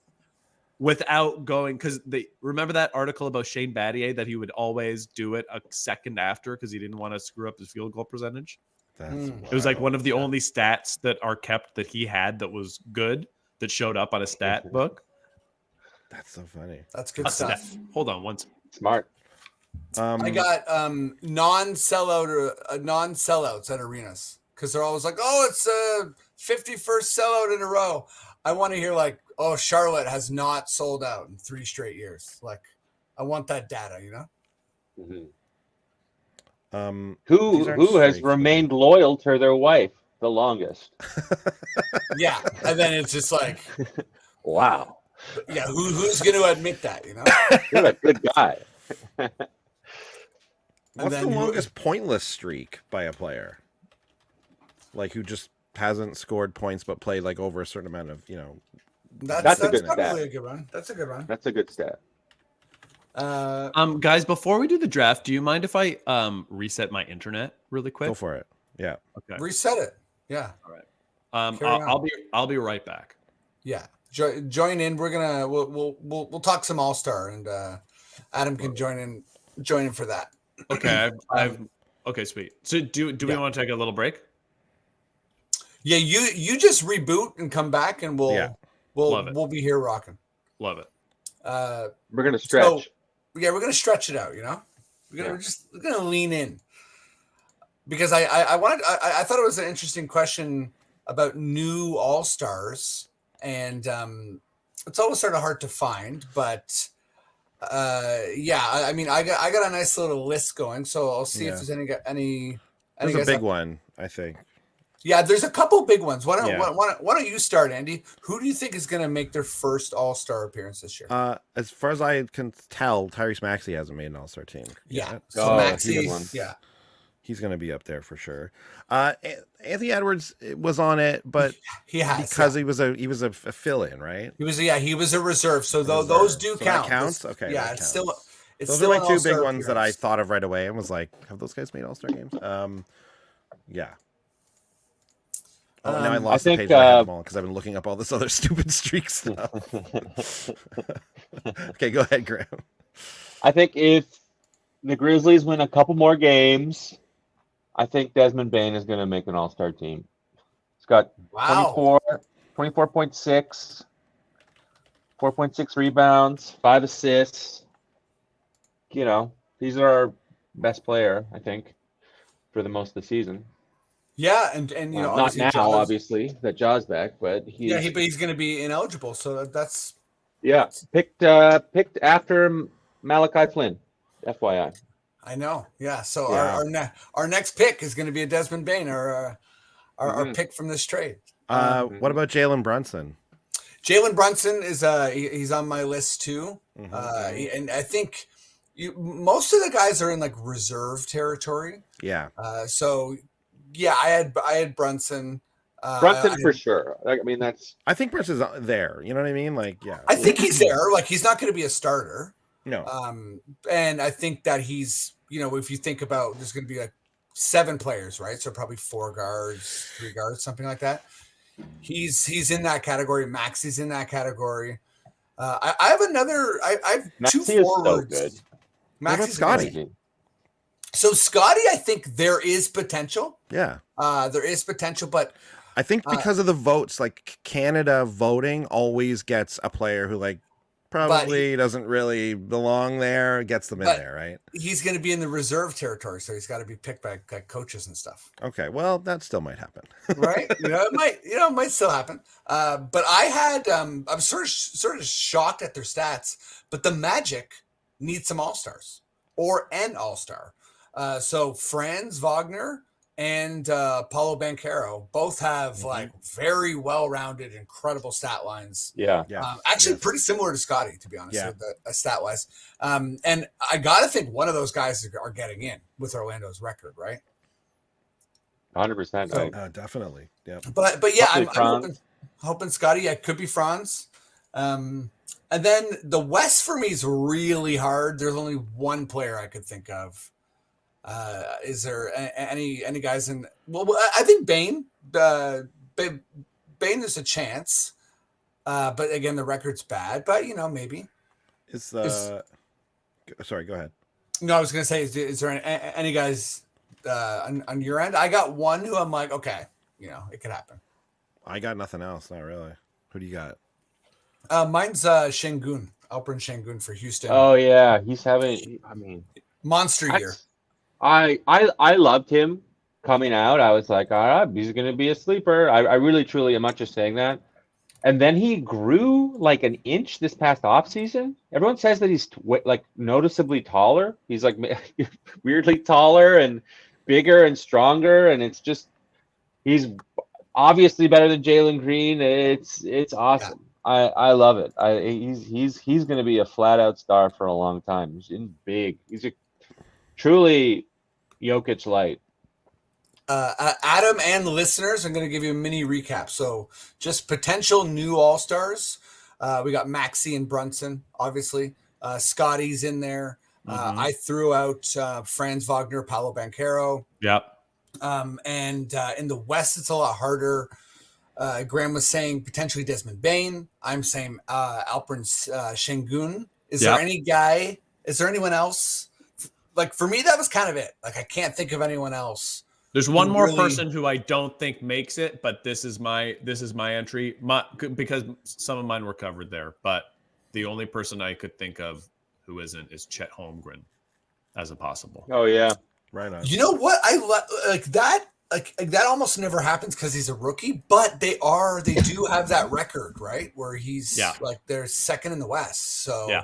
without going? Because they remember that article about Shane Battier that he would always do it a second after because he didn't want to screw up his field goal percentage. It was like one of the only stats that are kept that he had that was good that showed up on a stat book. That's so funny. That's good stuff. Hold on once. Smart. I got non-sellouts at arenas because they're always like, oh, it's a 51st sellout in a row. I want to hear like, oh, Charlotte has not sold out in 3 straight years. Like, I want that data, you know? Who has remained loyal to their wife the longest? Yeah, and then it's just like, wow. Yeah, who's going to admit that? You know, you're a good guy. What's the longest pointless streak by a player? Like who just hasn't scored points but played like over a certain amount of, That's a good probably stat. a good one. That's a good one. That's a good stat. Guys, before we do the draft, do you mind if I reset my internet really quick? Go for it. Yeah. Okay. Reset it. Yeah. All right. I'll be right back. Yeah. Join in. We'll talk some All-Star, and Adam can join in for that. Okay. Okay, sweet. So do we want to take a little break? Yeah, you just reboot and come back, and we'll be here rocking. Love it. We're gonna stretch. We're gonna stretch it out. You know, we're gonna lean in because I thought it was an interesting question about new All-Stars, and it's always sort of hard to find, but I mean, I got a nice little list going, so I'll see if there's any. There's a big one, I think. Yeah, there's a couple big ones. Why don't you start, Andy? Who do you think is going to make their first All-Star appearance this year? As far as I can tell, Tyrese Maxey hasn't made an All-Star team. Yeah, so Maxey, he's going to be up there for sure. Anthony Edwards was on it, but he was a fill-in, right? He was a reserve. So those do count. That counts. Okay, yeah, it's still. Those are my 2 big ones that I thought of right away and was like, have those guys made All-Star games? Yeah. Now I lost the page I had them all because I've been looking up all this other stupid streak stuff. Okay, go ahead, Graham. I think if the Grizzlies win a couple more games, I think Desmond Bane is going to make an All-Star team. He's got 24.6, 4.6 rebounds, 5 assists. These are our best player, I think, for the most of the season. Yeah, and not now, obviously, that Jaw's back, but he's going to be ineligible, so that's picked after Malachi Flynn, FYI. I know, yeah. So our next pick is going to be a Desmond Bane, our pick from this trade. What about Jalen Brunson? Jalen Brunson is he's on my list too, and I think most of the guys are in like reserve territory. Yeah. So. Yeah, I had Brunson. Brunson for sure. I mean, I think Brunson's there. You know what I mean? Like, yeah. I think he's there. Like, he's not going to be a starter. No. And I think that he's, if you think about, there's going to be like 7 players, right? So probably 4 guards, 3 guards, something like that. He's in that category. Maxey's in that category. I have I have 2 forwards. So good. Maxey's Scotty. So Scotty, I think there is potential. Yeah. There is potential, but I think because of the votes, like Canada voting always gets a player who like probably doesn't really belong there, gets them in there, right? He's going to be in the reserve territory, so he's got to be picked by coaches and stuff. Okay, well, that still might happen, right? It might still happen. But I had, I'm sort of shocked at their stats, but the Magic need some All-Stars or an All-Star. So Franz Wagner and Paulo Banchero both have like very well-rounded, incredible stat lines. Yeah. Actually pretty similar to Scotty, to be honest, stat-wise. And I got to think one of those guys are getting in with Orlando's record, right? 100%. Definitely. Yeah. But yeah, I'm hoping Scotty. Yeah, it could be Franz. And then the West for me is really hard. There's only one player I could think of. Is there any guys in? Well, I think Bane. Bane is a chance, but again, the record's bad. But maybe. Sorry, go ahead. No, I was gonna say, is there any guys on your end? I got one who I'm like, okay, it could happen. I got nothing else. Not really. Who do you got? Mine's Şengün, Alperen Şengün for Houston. Oh yeah, he's having. I mean, monster year. I loved him coming out. I was like, all right, he's going to be a sleeper. I really, truly am not just saying that. And then he grew like an inch this past offseason. Everyone says that he's like noticeably taller. He's like weirdly taller and bigger and stronger. And it's just, he's obviously better than Jalen Green. It's awesome. Yeah. I love it. He's going to be a flat out star for a long time. He's big. He's a truly Jokic light. Adam and the listeners, I'm going to give you a mini recap. So just potential new All-Stars. We got Maxey and Brunson, obviously. Scotty's in there. I threw out Franz Wagner, Paolo Banchero. Yep. And in the West, it's a lot harder. Graham was saying potentially Desmond Bane. I'm saying Alperen Şengün. Is there anyone else? Like, for me, that was kind of it. Like, I can't think of anyone else. There's one more person who I don't think makes it, but this is my entry, because some of mine were covered there. But the only person I could think of who isn't is Chet Holmgren as a possible. Oh yeah, right on. You know what? I like that. Like that almost never happens because he's a rookie, but they do have that record, right? Where he's like they're second in the West. So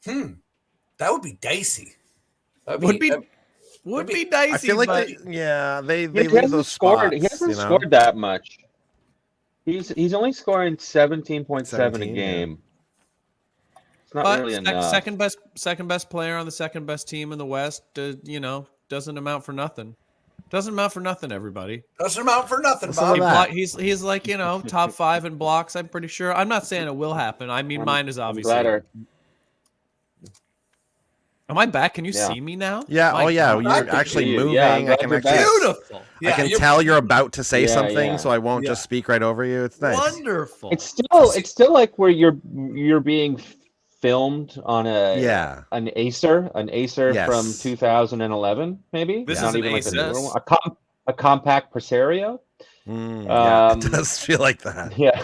that would be dicey. Would be dicey. I feel like they leave those scored. spots. He hasn't scored that much. He's only scoring 17.7 a game. It's not really enough. Second best player on the second best team in the West. Doesn't amount for nothing. Doesn't amount for nothing, everybody. Doesn't amount for nothing, Bob. He's like top 5 in blocks. I'm pretty sure. I'm not saying it will happen. I mean, mine is obviously. Am I back? Can you see me now? Yeah. You're actually moving. I can beautiful. I can tell you're about to say something, so I won't just speak right over you. It's nice. Wonderful. It's still like where you're being filmed on an Acer from 2011, maybe. This is an Acer. A compact Presario. It does feel like that. Yeah.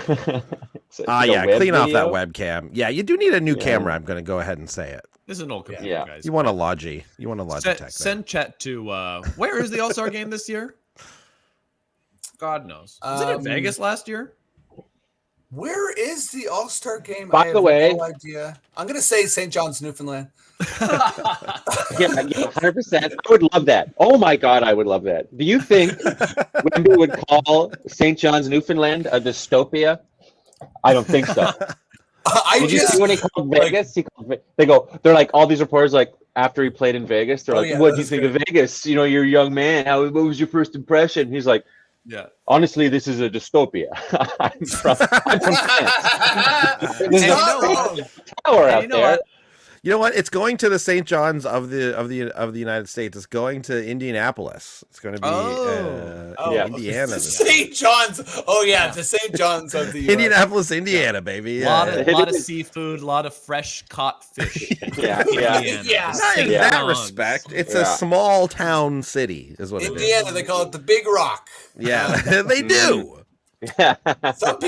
Clean off that webcam. Yeah, you do need a new camera. I'm going to go ahead and say it. This is an old computer, guys. You want a Logi. You want a Logitech. Send Chet to where is the All-Star game this year? God knows. Was it in Vegas last year? Where is the All-Star game? By the way, no idea. I'm gonna say St. John's, Newfoundland. 100%. I would love that. Oh my God, I would love that. Do you think Wemby would call St. John's, Newfoundland a dystopia? I don't think so. Did you see when he called Vegas? They're like, all these reporters, like, after he played in Vegas, they're like, what do you think of Vegas? You're a young man. What was your first impression? He's like, honestly, this is a dystopia. I'm from There's a tower out there. You know what? It's going to the St. John's of the United States. It's going to Indianapolis. It's going to be Indiana. St. John's. Oh yeah, the St. John's of the Indianapolis, Indiana, baby. A lot of seafood, a lot of fresh caught fish. In that respect, it's a small town city, is what Indiana, it is. Indiana, they call it the Big Rock. Yeah, they do. Some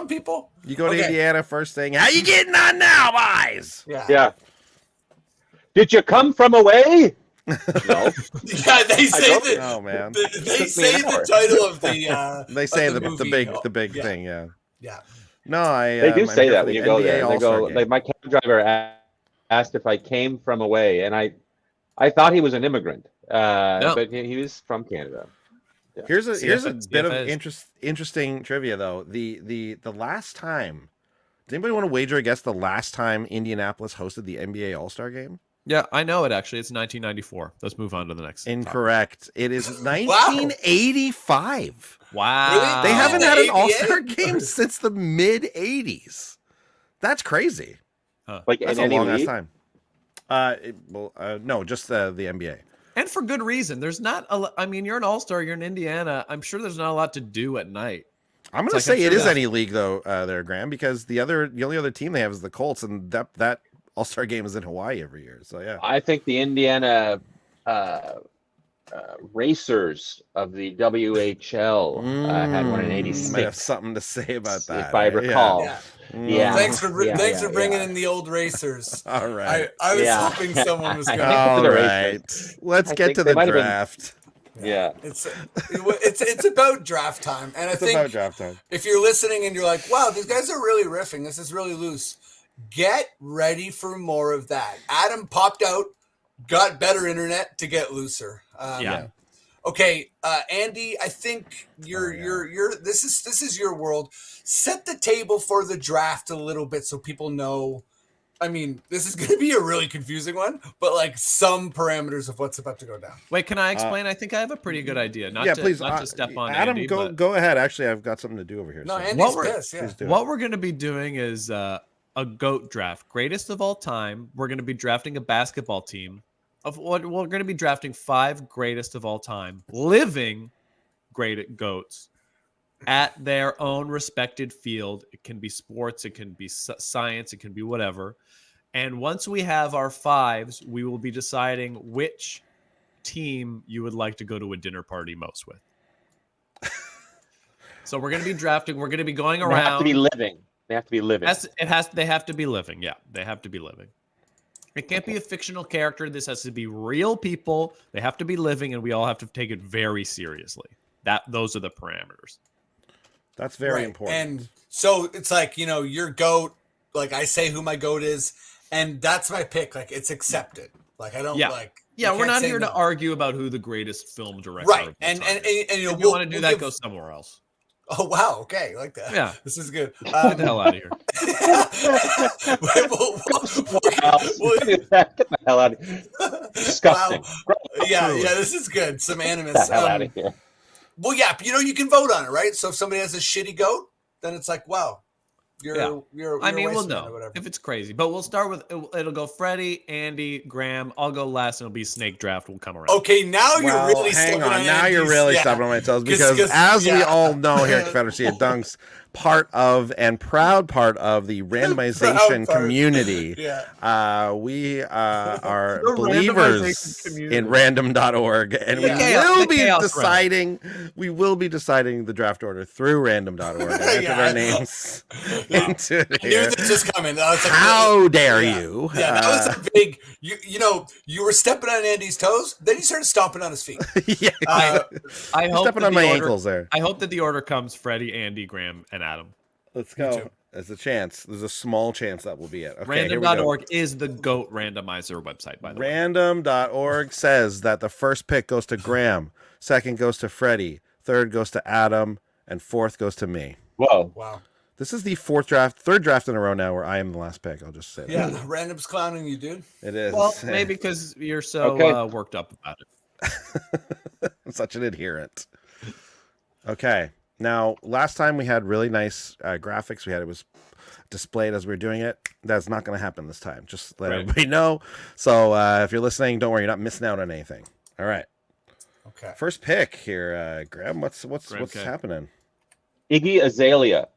people. You go to Indiana first thing. How you getting on now, boys? Yeah. Did you come from away? No. Yeah, they say that. Oh man. They say the title of the. They say the big thing. Yeah. No, They do say that when you go there. They go like my cab driver asked if I came from away, and I thought he was an immigrant, but he was from Canada. Yeah. Here's a bit of interesting trivia though. The last time, does anybody want to wager a guess the last time Indianapolis hosted the NBA All-Star game? Yeah, I know it actually. It's 1994. Let's move on to the next. Incorrect. Topic. It is 1985. Wow. Really? They haven't had an All-Star game since the mid 80s. That's crazy. Like That's in a any long ass league? time. No, just the NBA. And for good reason. There's not I mean, you're an all-star, you're in Indiana. I'm sure there's not a lot to do at night. I'm going to say it is any league though, there, Graham, because the only other team they have is the Colts, and that All-Star game is in Hawaii every year. So yeah, I think the Indiana Racers of the WHL had one in '86. Might have something to say about that, if I recall. Yeah. Thanks for bringing in the old Racers. All right. I was hoping someone was going to. All right. Let's get to the draft. Yeah, it's about draft time, and I think about draft time. If you're listening and you're like, "Wow, these guys are really riffing. This is really loose." Get ready for more of that. Adam popped out, got better internet to get looser. Okay, Andy, I think you're this is your world. Set the table for the draft a little bit so people know. I mean, this is going to be a really confusing one, but like some parameters of what's about to go down. Wait, can I explain? I think I have a pretty good idea. Not to step on Adam, Andy, go ahead. Actually, I've got something to do over here. No, Andy's pissed. Yeah. What we're going to be doing is a GOAT draft, greatest of all time. We're going to be drafting a basketball team. We're going to be drafting 5 greatest of all time, living great GOATs at their own respected field. It can be sports, it can be science, it can be whatever. And once we have our 5s, we will be deciding which team you would like to go to a dinner party most with. So we're going to be drafting. We're going to be going around. They have to be living. They have to be living. They have to be living. Yeah, they have to be living. It can't be a fictional character. This has to be real people. They have to be living, and we all have to take it very seriously. Those are the parameters. That's very important. And so it's like, your GOAT, like I say who my GOAT is, and that's my pick. Like it's accepted. Like I don't we're not here to argue about who the greatest film director right. Of and if you want to do that, go somewhere else. Oh wow! Okay, like that. Yeah, this is good. Get the hell out of here. Get the hell out of here. Disgusting. Wow. Yeah, this is good. Some animus. Get the hell out of here. Well, yeah, you can vote on it, right? So if somebody has a shitty GOAT, then it's like, wow, you're we'll know if it's crazy, but we'll start with it'll go Freddie, Andy, Graham. I'll go last, and it'll be snake draft. We'll come around. Okay, now you're really hang on. Now you're really stepping on my toes because as we all know here at Confederacy at Dunks, proud part of the randomization community. We are believers in random.org, and we will be deciding the draft order through random.org. I entered our names into it. I knew this was coming. How dare you? Yeah, that was a big. You were stepping on Andy's toes, then you started stomping on his feet. I hope stepping on my ankles there. I hope that the order comes Freddie, Andy, Graham, and Adam. Let's go. There's a chance. There's a small chance that will be it. Okay, Random.org is the GOAT randomizer website, by the way. Random.org says that the first pick goes to Graham, second goes to Freddie, third goes to Adam, and fourth goes to me. Whoa. Wow. This is the third draft in a row now where I am the last pick. I'll just say that. Yeah, random's clowning you, dude. It is. Well, maybe because you're so worked up about it. I'm such an adherent. Okay. Now, last time we had really nice graphics. It was displayed as we were doing it. That's not going to happen this time. Just let everybody know. So if you're listening, don't worry. You're not missing out on anything. All right. Okay. First pick here, Graham. What's happening? Iggy Azalea.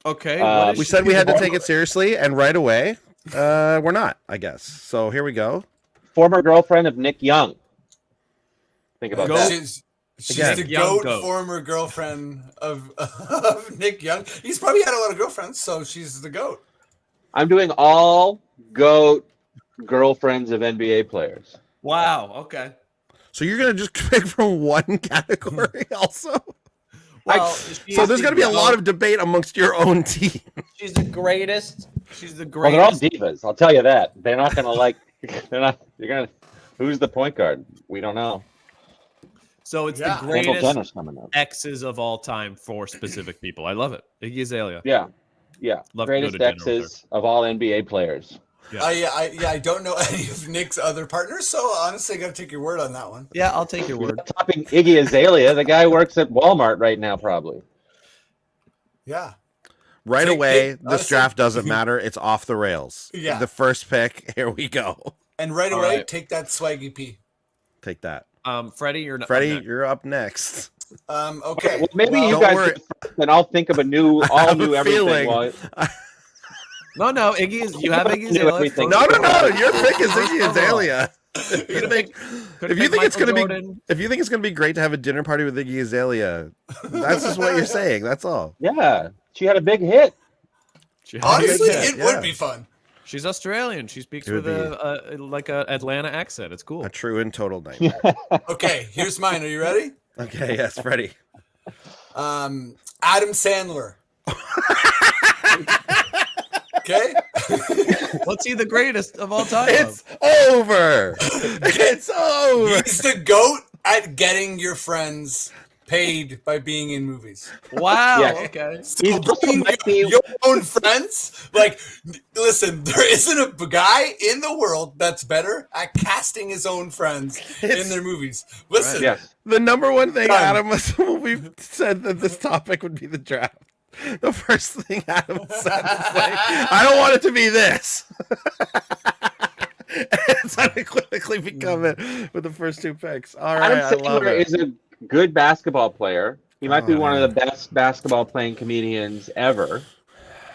Okay. We said we had to take it seriously, and right away, we're not, I guess. So here we go. Former girlfriend of Nick Young. Think about that. She's the GOAT, former girlfriend of Nick Young. He's probably had a lot of girlfriends, so she's the GOAT. I'm doing all GOAT girlfriends of NBA players. Wow. Okay. So you're going to just pick from one category also? Well, so there's going to be a lot of debate amongst your own team. She's the greatest. Well, they're all divas. I'll tell you that. They're not going to like. You're going to. Who's the point guard? We don't know. So it's the greatest exes of all time for specific people. I love it. Iggy Azalea. Yeah. Love greatest exes of all NBA players. Yeah. I don't know any of Nick's other partners, so honestly, I got to take your word on that one. Yeah, I'll take your word. Topping Iggy Azalea, the guy works at Walmart right now, probably. Yeah. right away, this draft doesn't matter. It's off the rails. Yeah. The first pick, here we go. And right away, take that swaggy P. Take that. Freddie, you're up next. Okay. Well, maybe you guys, and I'll think of a new, all new everything. No, Iggy is. You have Iggy Azalea. No. Your pick is Iggy Azalea. If you think it's gonna be great to have a dinner party with Iggy Azalea, that's just what you're saying. That's all. Yeah, she had a big hit. Honestly, it would be fun. She's Australian. She speaks with a Atlanta accent. It's cool. A true and total nightmare. Okay, here's mine. Are you ready? Okay, yes, Freddie. Adam Sandler. Okay. What's he the greatest of all time? It's over. It's over. He's the GOAT at getting your friends paid by being in movies. Wow. Yeah. Okay. So your own friends. Like, listen, there isn't a guy in the world that's better at casting his own friends in their movies. Listen. Right. Yes. The number one thing, Adam, was when we said that this topic would be the draft. The first thing Adam said was like, I don't want it to be this. It's unequivocally become it with the first two picks. All right, Adam Sandler is a good basketball player. He might be one of the best basketball playing comedians ever.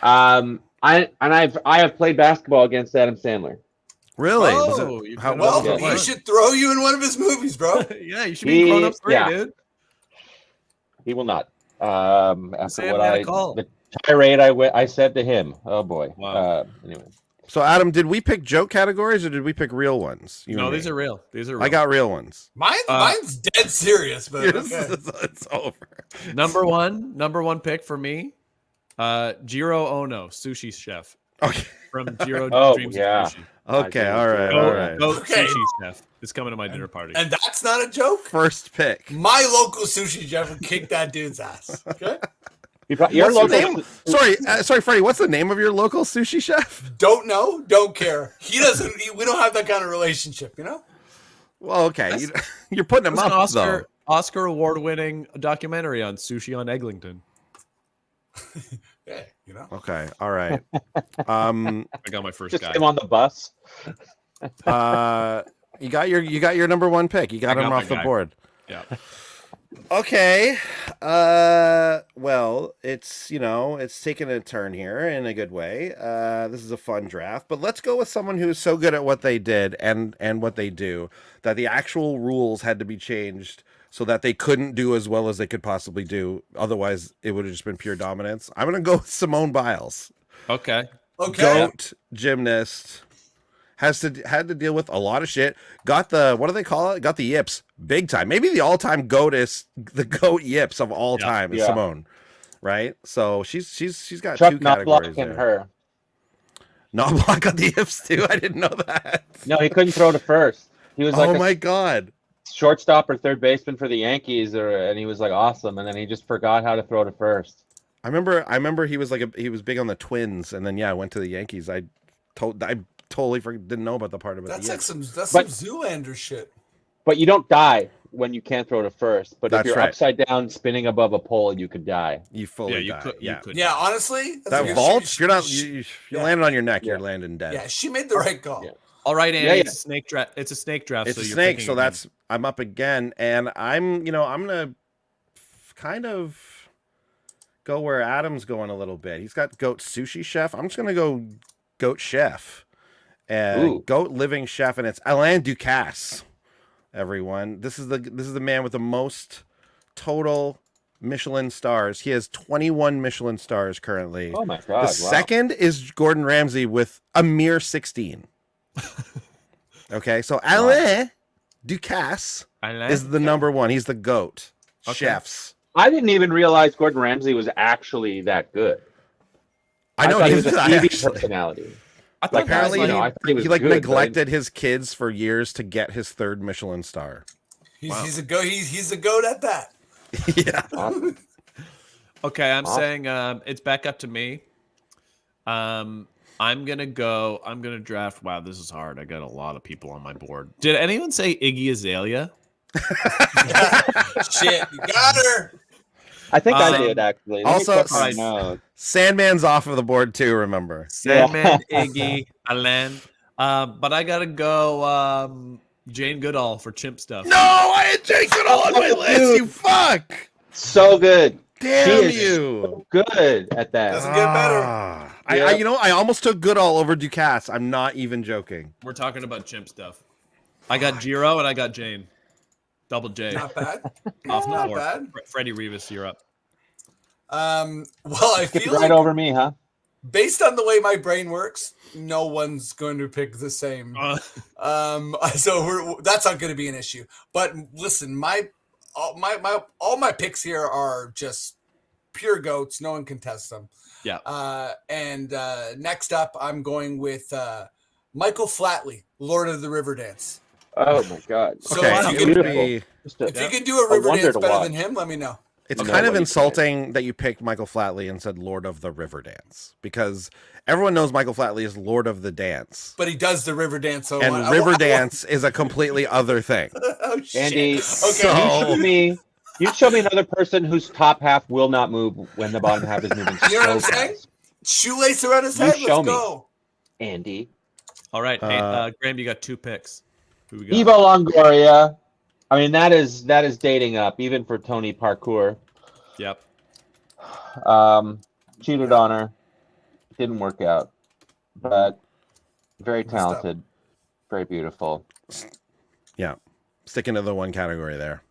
I have played basketball against Adam Sandler. Really? He should throw you in one of his movies, bro. Yeah, you should be Grown Ups 3, dude. He will not. After what the tirade I said to him. Oh boy. Wow. Anyway. So Adam, did we pick joke categories or did we pick real ones? No, these are real. I got real ones. Mine's dead serious, but it's over. Number one pick for me, Jiro Ono, sushi chef. Okay. From Jiro Dreams of Sushi. Okay, all right. Sushi chef is coming to my dinner party. And that's not a joke? First pick. My local sushi chef would kick that dude's ass. Okay? Your local name? Sorry, Freddie, what's the name of your local sushi chef? Don't know, don't care. We don't have that kind of relationship, you know? Well, okay. You're putting him up, though. Oscar award-winning documentary on sushi on Eglinton. Yeah, you know. Okay, all right. I got my first just guy. him on the bus. You got your number one pick. You got him off the board. Yeah. Okay. Well, it's taken a turn here in a good way. This is a fun draft, but let's go with someone who's so good at what they did and what they do that the actual rules had to be changed so that they couldn't do as well as they could possibly do. Otherwise, it would have just been pure dominance. I'm going to go with Simone Biles. Okay. GOAT gymnast. Had to deal with a lot of shit. Got the, what do they call it? Got the yips big time. Maybe the all-time GOAT is the GOAT yips of all time is Simone, right? So she's got Chuck two categories and there. her. Knobloch got the yips too. I didn't know that. No, he couldn't throw to first. He was like, oh my god, shortstop or third baseman for the Yankees, and he was like awesome, and then he just forgot how to throw to first. I remember he was he was big on the Twins, and then went to the Yankees. I totally didn't know about the part about that's the like some Zoolander shit. But you don't die when you can't throw to first. But that's if you're upside down spinning above a pole, you could die. You fully die. You could. Yeah, honestly, that vault, you're landing on your neck. You're landing dead. Yeah, she made the right call. Yeah. All right, Andy. It's a snake draft. It's a snake draft. It's a snake, so I'm up again, and I'm gonna kind of go where Adam's going a little bit. He's got GOAT sushi chef. I'm just gonna go GOAT chef, and GOAT living chef, and it's Alain Ducasse. Everyone, this is the man with the most total Michelin stars. He has 21 Michelin stars currently. Oh my god! The second is Gordon Ramsay with a mere 16. Okay, so Alain Ducasse is the number one. He's the GOAT. Chefs. I didn't even realize Gordon Ramsay was actually that good. I know he was a TV personality. Apparently, he neglected good. his kids for years to get his third Michelin star. He's a goat. He's a goat at that. Yeah. Okay, I'm saying it's back up to me. I'm gonna draft. Wow, this is hard. I got a lot of people on my board. Did anyone say Iggy Azalea? Shit, you got her. I think I did actually. Also, Sandman's off of the board too. Remember, Sandman, Iggy, Alain. But I gotta go Jane Goodall for chimp stuff. No, I had Jane Goodall on my list. You fuck. So good. Damn she you. So good at that. Doesn't get better. I almost took Goodall over Ducasse. I'm not even joking. We're talking about chimp stuff. I got Giro and I got Jane. Double J. Not bad. Off the Not board. bad. Freddie Rivas, you're up. Well, I feel right like over me, huh? based on the way my brain works, no one's going to pick the same. So that's not going to be an issue. But listen, all my picks here are just pure goats. No one can test them. Yeah. And next up, I'm going with Michael Flatley, Lord of the Riverdance. Oh my God! So okay, if you can do a Riverdance better than him, let me know. It's kind of insulting that you picked Michael Flatley and said Lord of the Riverdance, because everyone knows Michael Flatley is Lord of the Dance. But he does the Riverdance. So and Riverdance is a completely other thing. Oh, shit. Andy, okay. So... you show me another person whose top half will not move when the bottom half is moving. You know what I'm saying? Shoelace around his head. Let's go. Andy. All right. Hey, Graham, you got 2 picks. Who we got? Evo Longoria. I mean, that is dating up, even for Tony Parkour. Yep. Cheated on her. Didn't work out. But very talented. Very beautiful. Yeah. Sticking to the one category there.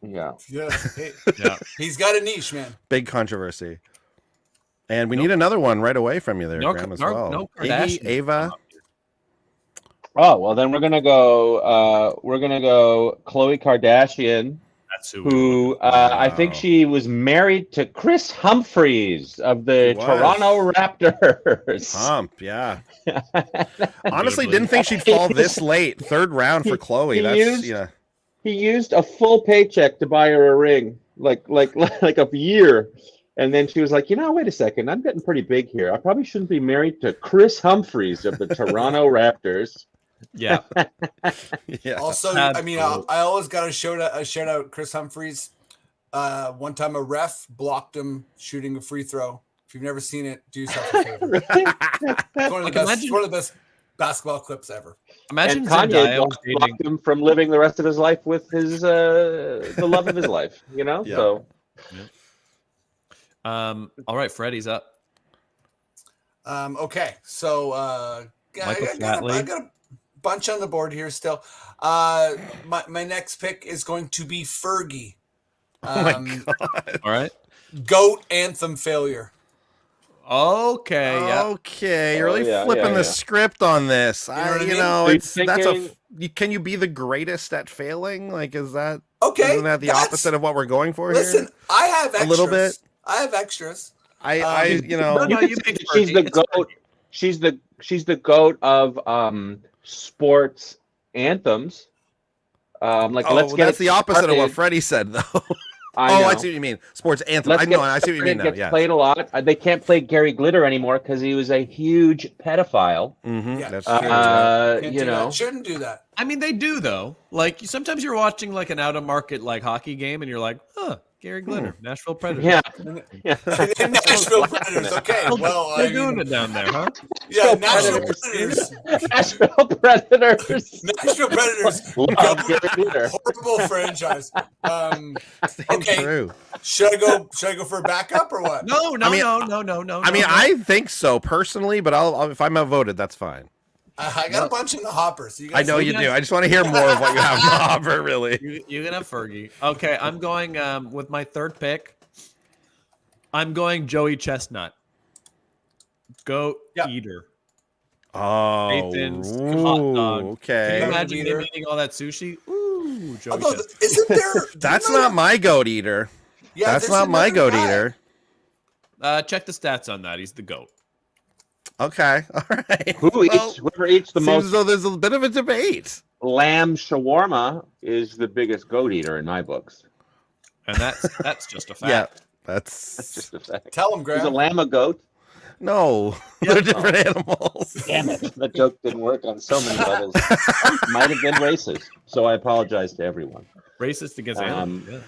Yeah. Yeah. He's got a niche, man. Big controversy. And we need another one right away from you there, Graham, as well. No Iggy, Ava. Oh, well, then we're gonna go Khloe Kardashian, who I think she was married to Chris Humphries of the Toronto Raptors. Yeah. Honestly, didn't think she'd fall this late. 3rd round for Khloe. He used a full paycheck to buy her a ring, like a year. And then she was like, wait a second, I'm getting pretty big here. I probably shouldn't be married to Chris Humphries of the Toronto Raptors. Yeah. Yeah. Also, I mean, I always got to shout out Chris Humphries. One time a ref blocked him shooting a free throw. If you've never seen it, do yourself a favor. It's one of the best basketball clips ever. Imagine Kanye blocked him from living the rest of his life with his the love of his life. Yeah. So. Yeah. All right, Freddie's up. Okay, so I got a bunch on the board here still. My next pick is going to be Fergie. Oh my God. All right. GOAT anthem failure. Okay. Yeah. Okay. You're really flipping the script on this. Can you be the greatest at failing? Like, is that okay? Isn't that the opposite of what we're going for here? Listen, I have extras. A little bit. I have extras. She's the GOAT. She's the GOAT of sports anthems. That's the opposite of what Freddie said, though. I see what you mean. Sports anthem. I see what you mean now. Gets played a lot. They can't play Gary Glitter anymore because he was a huge pedophile. Mm-hmm. Yeah. That's true. Shouldn't do that. I mean, they do though. Like sometimes you're watching like an out of market like hockey game, and you're like, Gary Glitter, Nashville Predators. Yeah. Nashville Predators. Okay. Well, they're doing it down there, huh? Yeah, Nashville Predators. Nashville Predators. Nashville Predators. Horrible franchise. Okay. True. Should I go for a backup or what? No. I mean, I think so personally, but I'll if I'm outvoted, that's fine. I got a bunch in the hopper. So I know you do. I just want to hear more of what you have in the hopper, really. You can have Fergie. Okay, I'm going with my 3rd pick. I'm going Joey Chestnut. Goat eater. Oh, Nathan's hot dog. Okay. Can you imagine him eating all that sushi? Ooh, Joey Chestnut. Isn't there? That's not my goat eater. Yeah, that's not my goat eater. Check the stats on that. He's the goat. Okay, all right. Whoever eats the most. Seems as though there's a bit of a debate. Lamb shawarma is the biggest goat eater in my books, and that's just a fact. Yeah, that's just a fact. Tell him, Graham. Is a lamb a goat? No, they're different animals. Damn it! That joke didn't work on so many levels. Might have been racist, so I apologize to everyone. Racist against animals.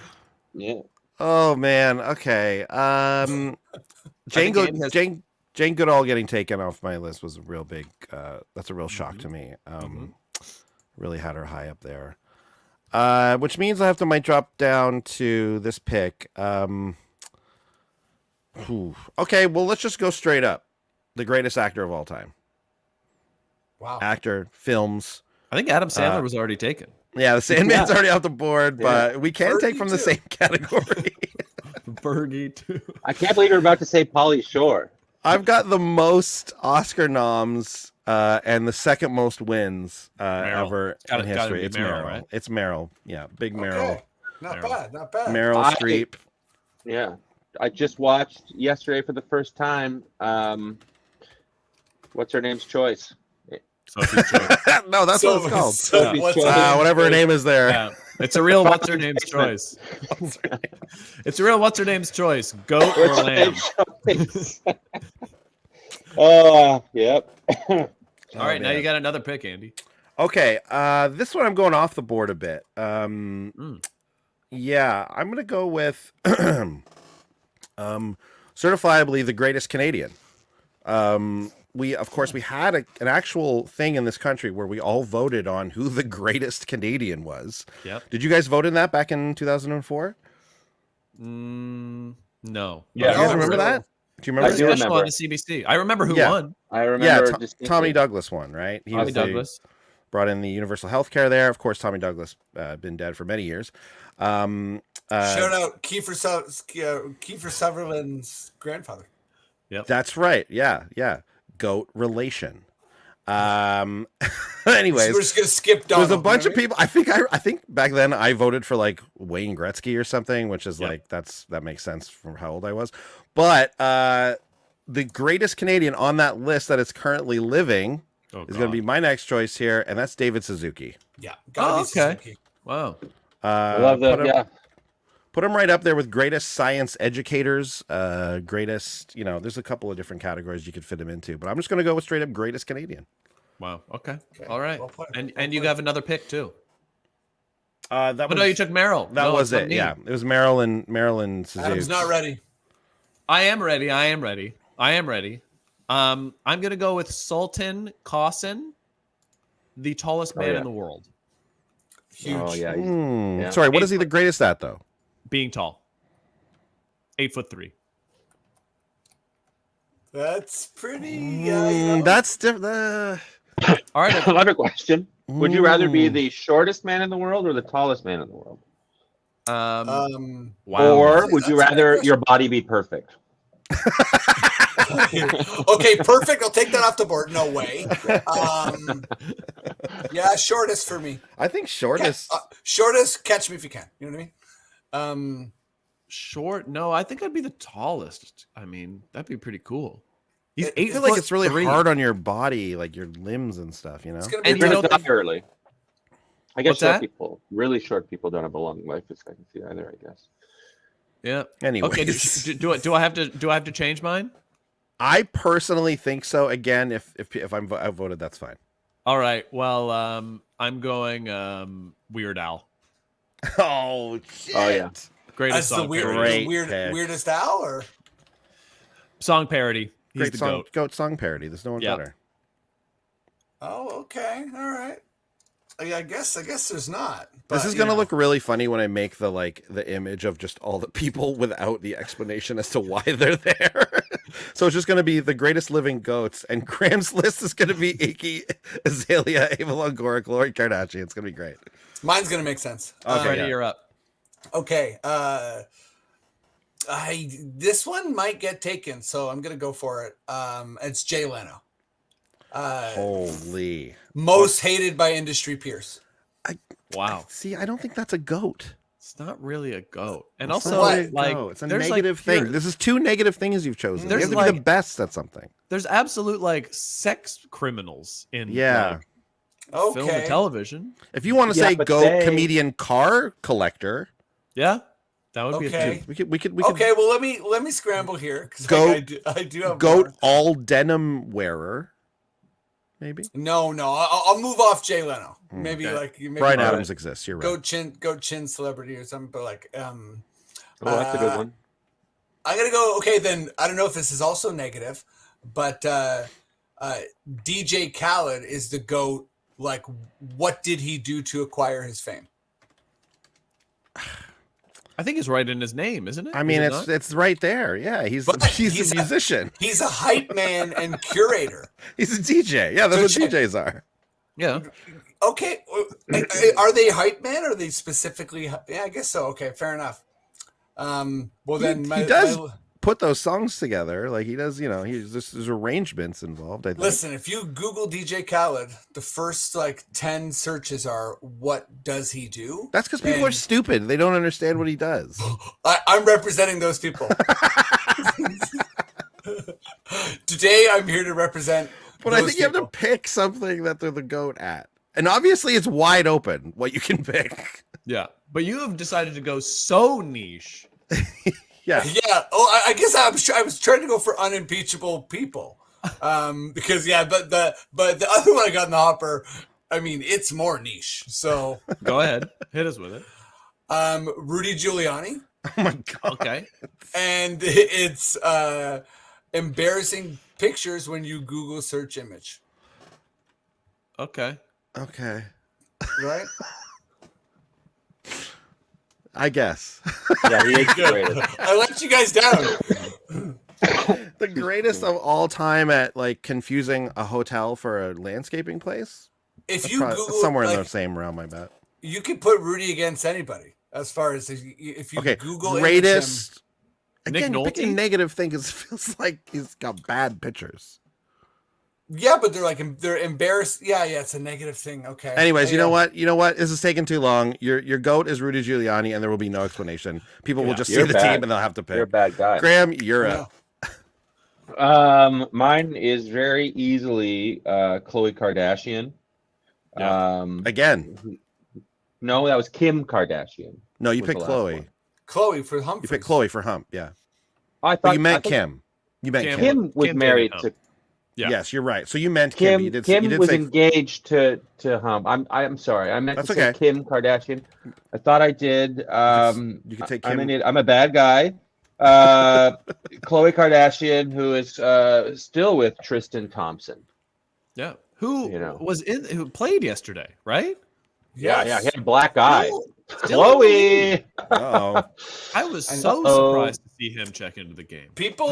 Yeah. Oh man. Okay. Jane Goodall getting taken off my list was a real big. That's a real shock to me. Really had her high up there. Which means I might drop down to this pick. Okay, well, let's just go straight up. The greatest actor of all time. Wow. Actor, films. I think Adam Sandler was already taken. Yeah, the Sandman's already off the board, but we can take from the same category. Fergie, too. I can't believe you're about to say Pauly Shore. I've got the most Oscar noms and the second most wins ever in history. It's Meryl, right? It's Meryl. Yeah, big Meryl. Okay. Not bad. Meryl Streep. Yeah. I just watched yesterday for the first time. What's her name's choice? Sophie's Choice. No, that's what it's called. Whatever her name is there. Yeah. It's a real what's her name's choice. It's a real what's her name's choice. Goat or lamb? Yep. All right, now you got another pick, Andy. Okay, this one I'm going off the board a bit. Yeah, I'm gonna go with certifiably the greatest Canadian. We had an actual thing in this country where we all voted on who the greatest Canadian was. Yep. Did you guys vote in that back in 2004? No. Yeah. You guys remember that? Do you remember? I remember on the CBC. I remember who won. I remember. Yeah, Tommy Douglas won, right? Tommy Douglas brought in the universal health care there. Of course, Tommy Douglas been dead for many years. Shout out Kiefer Sutherland's grandfather. Yep. That's right. Yeah. Goat relation. Anyways, we're just gonna skip Donald. There's a bunch of people. I think back then I voted for like Wayne Gretzky or something, which is like that makes sense from how old I was. But the greatest Canadian on that list that is currently living is going to be my next choice here, and that's David Suzuki. Yeah. Okay. Suzuki. Wow. I love that. Put him right up there with greatest science educators, greatest, there's a couple of different categories you could fit him into, but I'm just going to go with straight up greatest Canadian. Wow. Okay. All right. Well played. And you have another pick too. No, you took Meryl. That was it. Yeah. It was Meryl and Suzuki. Adam's not ready. I am ready. I'm going to go with Sultan Qasim, the tallest man in the world. Huge. Oh, yeah. Sorry, what is he the greatest at, though? Being tall. 8'3". That's pretty. That's different. All right, another question. Would you rather be the shortest man in the world or the tallest man in the world? Wow. Or would you rather your body be perfect? Okay, perfect. I'll take that off the board. No way. Yeah, shortest for me. I think shortest. Shortest. Catch me if you can. You know what I mean? Short? No, I think I'd be the tallest. I mean, that'd be pretty cool. He's I feel like it's really hard on your body, like your limbs and stuff. It's gonna be and die early. I guess really short people don't have a long life expectancy either. I guess. Yeah. Anyway, okay. Do I have to change mine? I personally think so. Again, if I'm voted, that's fine. All right. Well, I'm going Weird Al. Oh shit! Oh yeah. Greatest song. Weirdest Al or song parody. He's Great the song, goat song parody. There's no one better. Oh, okay. All right. I guess there's not. But, this is gonna look really funny when I make the image of just all the people without the explanation as to why they're there. So it's just gonna be the greatest living goats, and Graham's list is gonna be Iggy Azalea, Ava Longoria, Khloe Kardashian. It's gonna be great. Mine's gonna make sense. Okay, you're up. Okay. This one might get taken, so I'm gonna go for it. It's Jay Leno. Holy. Most hated by industry peers. Wow. See, I don't think that's a goat. It's not really a goat. And It's also, it's a negative thing. This is two negative things you've chosen. You have to be the best at something. There's absolute sex criminals in film and television. If you want to say goat comedian car collector, that would be okay. We could. Okay, well let me scramble here because I do have goat more. all denim wearer. Maybe no. I'll move off Jay Leno. Maybe Bryan Adams exists. You're right. Goat chin celebrity or something, but Oh, that's a good one. I'm gonna go. Okay, then I don't know if this is also negative, but DJ Khaled is the GOAT. Like, what did he do to acquire his fame? I think it's right in his name, isn't it? I mean, it's right there. Yeah, he's a musician. He's a hype man and curator. He's a DJ. Yeah, that's what DJs are. Yeah. Okay. Are they hype man? Or are they specifically? Yeah, I guess so. Okay, fair enough. Well, then he does put those songs together. Like he does, there's arrangements involved. I think. Listen, if you Google DJ Khaled, the first 10 searches are "What does he do?" That's because people are stupid. They don't understand what he does. I'm representing those people. Today, I'm here to represent. But I think you have to pick something that they're the GOAT at, and obviously, it's wide open what you can pick. Yeah, but you have decided to go so niche. Yeah. Oh, I guess I was trying to go for unimpeachable people, because but the other one I got in the hopper. I mean, it's more niche. So go ahead, hit us with it. Rudy Giuliani. Oh my God. Okay. And it's embarrassing pictures when you Google search image. Okay. Right. I guess. Yeah, he is great. I let you guys down. The greatest of all time at confusing a hotel for a landscaping place. If you Google somewhere in the same realm, I bet you could put Rudy against anybody. As far as if you Google greatest. Nick Again, picking a negative thing it feels like he's got bad pictures. Yeah, but they're embarrassed. Yeah, it's a negative thing. Okay. Anyways, you know what? This is taking too long. Your GOAT is Rudy Giuliani, and there will be no explanation. People will just see the team, and they'll have to pick. You're a bad guy. Graham, you're up. Mine is very easily Khloe Kardashian. Yeah. Again. No, that was Kim Kardashian. No, you picked Khloe. Khloe for Hump. You picked Khloe for Hump. Yeah. I thought you meant Kim. You meant Kim was married to. Yeah. Yes, you're right. So you meant Kim. Kim. Kim was engaged to Hump. I'm sorry. I meant to say Kim Kardashian. I thought I did. You could take Kim. I'm a bad guy. Khloe Kardashian, who is still with Tristan Thompson. Yeah. Who who played yesterday, right? Yes. Yeah. He had a black eye. Khloe. I was so surprised to see him check into the game. People,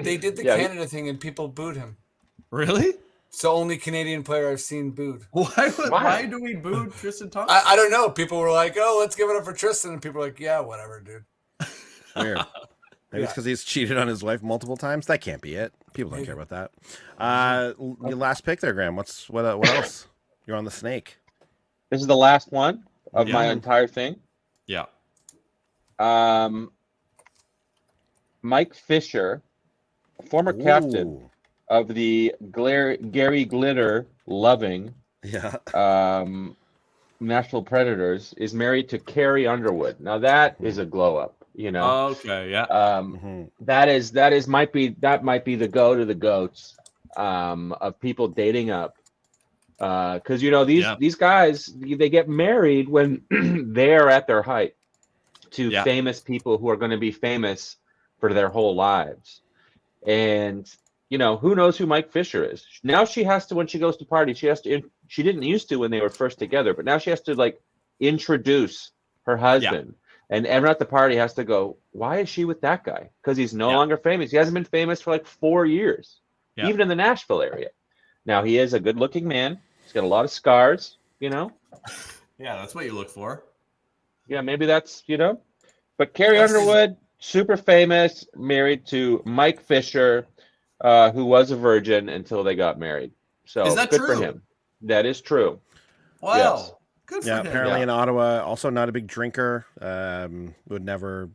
they did the Canada thing and people booed him. Really? It's the only Canadian player I've seen booed. Why do we boo Tristan Thompson? I don't know. People were like, "Oh, let's give it up for Tristan," and people were like, "Yeah, whatever, dude." Weird. Maybe it's because he's cheated on his wife multiple times. That can't be it. People don't care about that. Your last pick there, Graham. What else? You're on the snake. This is the last one of my entire thing. Yeah. Mike Fisher, former captain of the Gary Glitter loving Nashville Predators, is married to Carrie Underwood. Now that is a glow up. Okay, yeah. That might be the go to the goats of people dating up, because these guys, they get married when they are at their height to famous people who are going to be famous for their whole lives. And who knows who Mike Fisher is. Now she has to, when she goes to parties, she didn't used to when they were first together, but now she has to introduce her husband. And everyone at the party has to go, why is she with that guy? Because he's no longer famous. He hasn't been famous for 4 years, even in the Nashville area. Now, he is a good-looking man. He's got a lot of scars, Yeah, that's what you look for. Yeah, maybe that's, But Carrie Underwood, super famous, married to Mike Fisher, who was a virgin until they got married. So is that good true? for him. That is true. Wow. Yes. Good for him. Apparently in Ottawa, also not a big drinker. Would never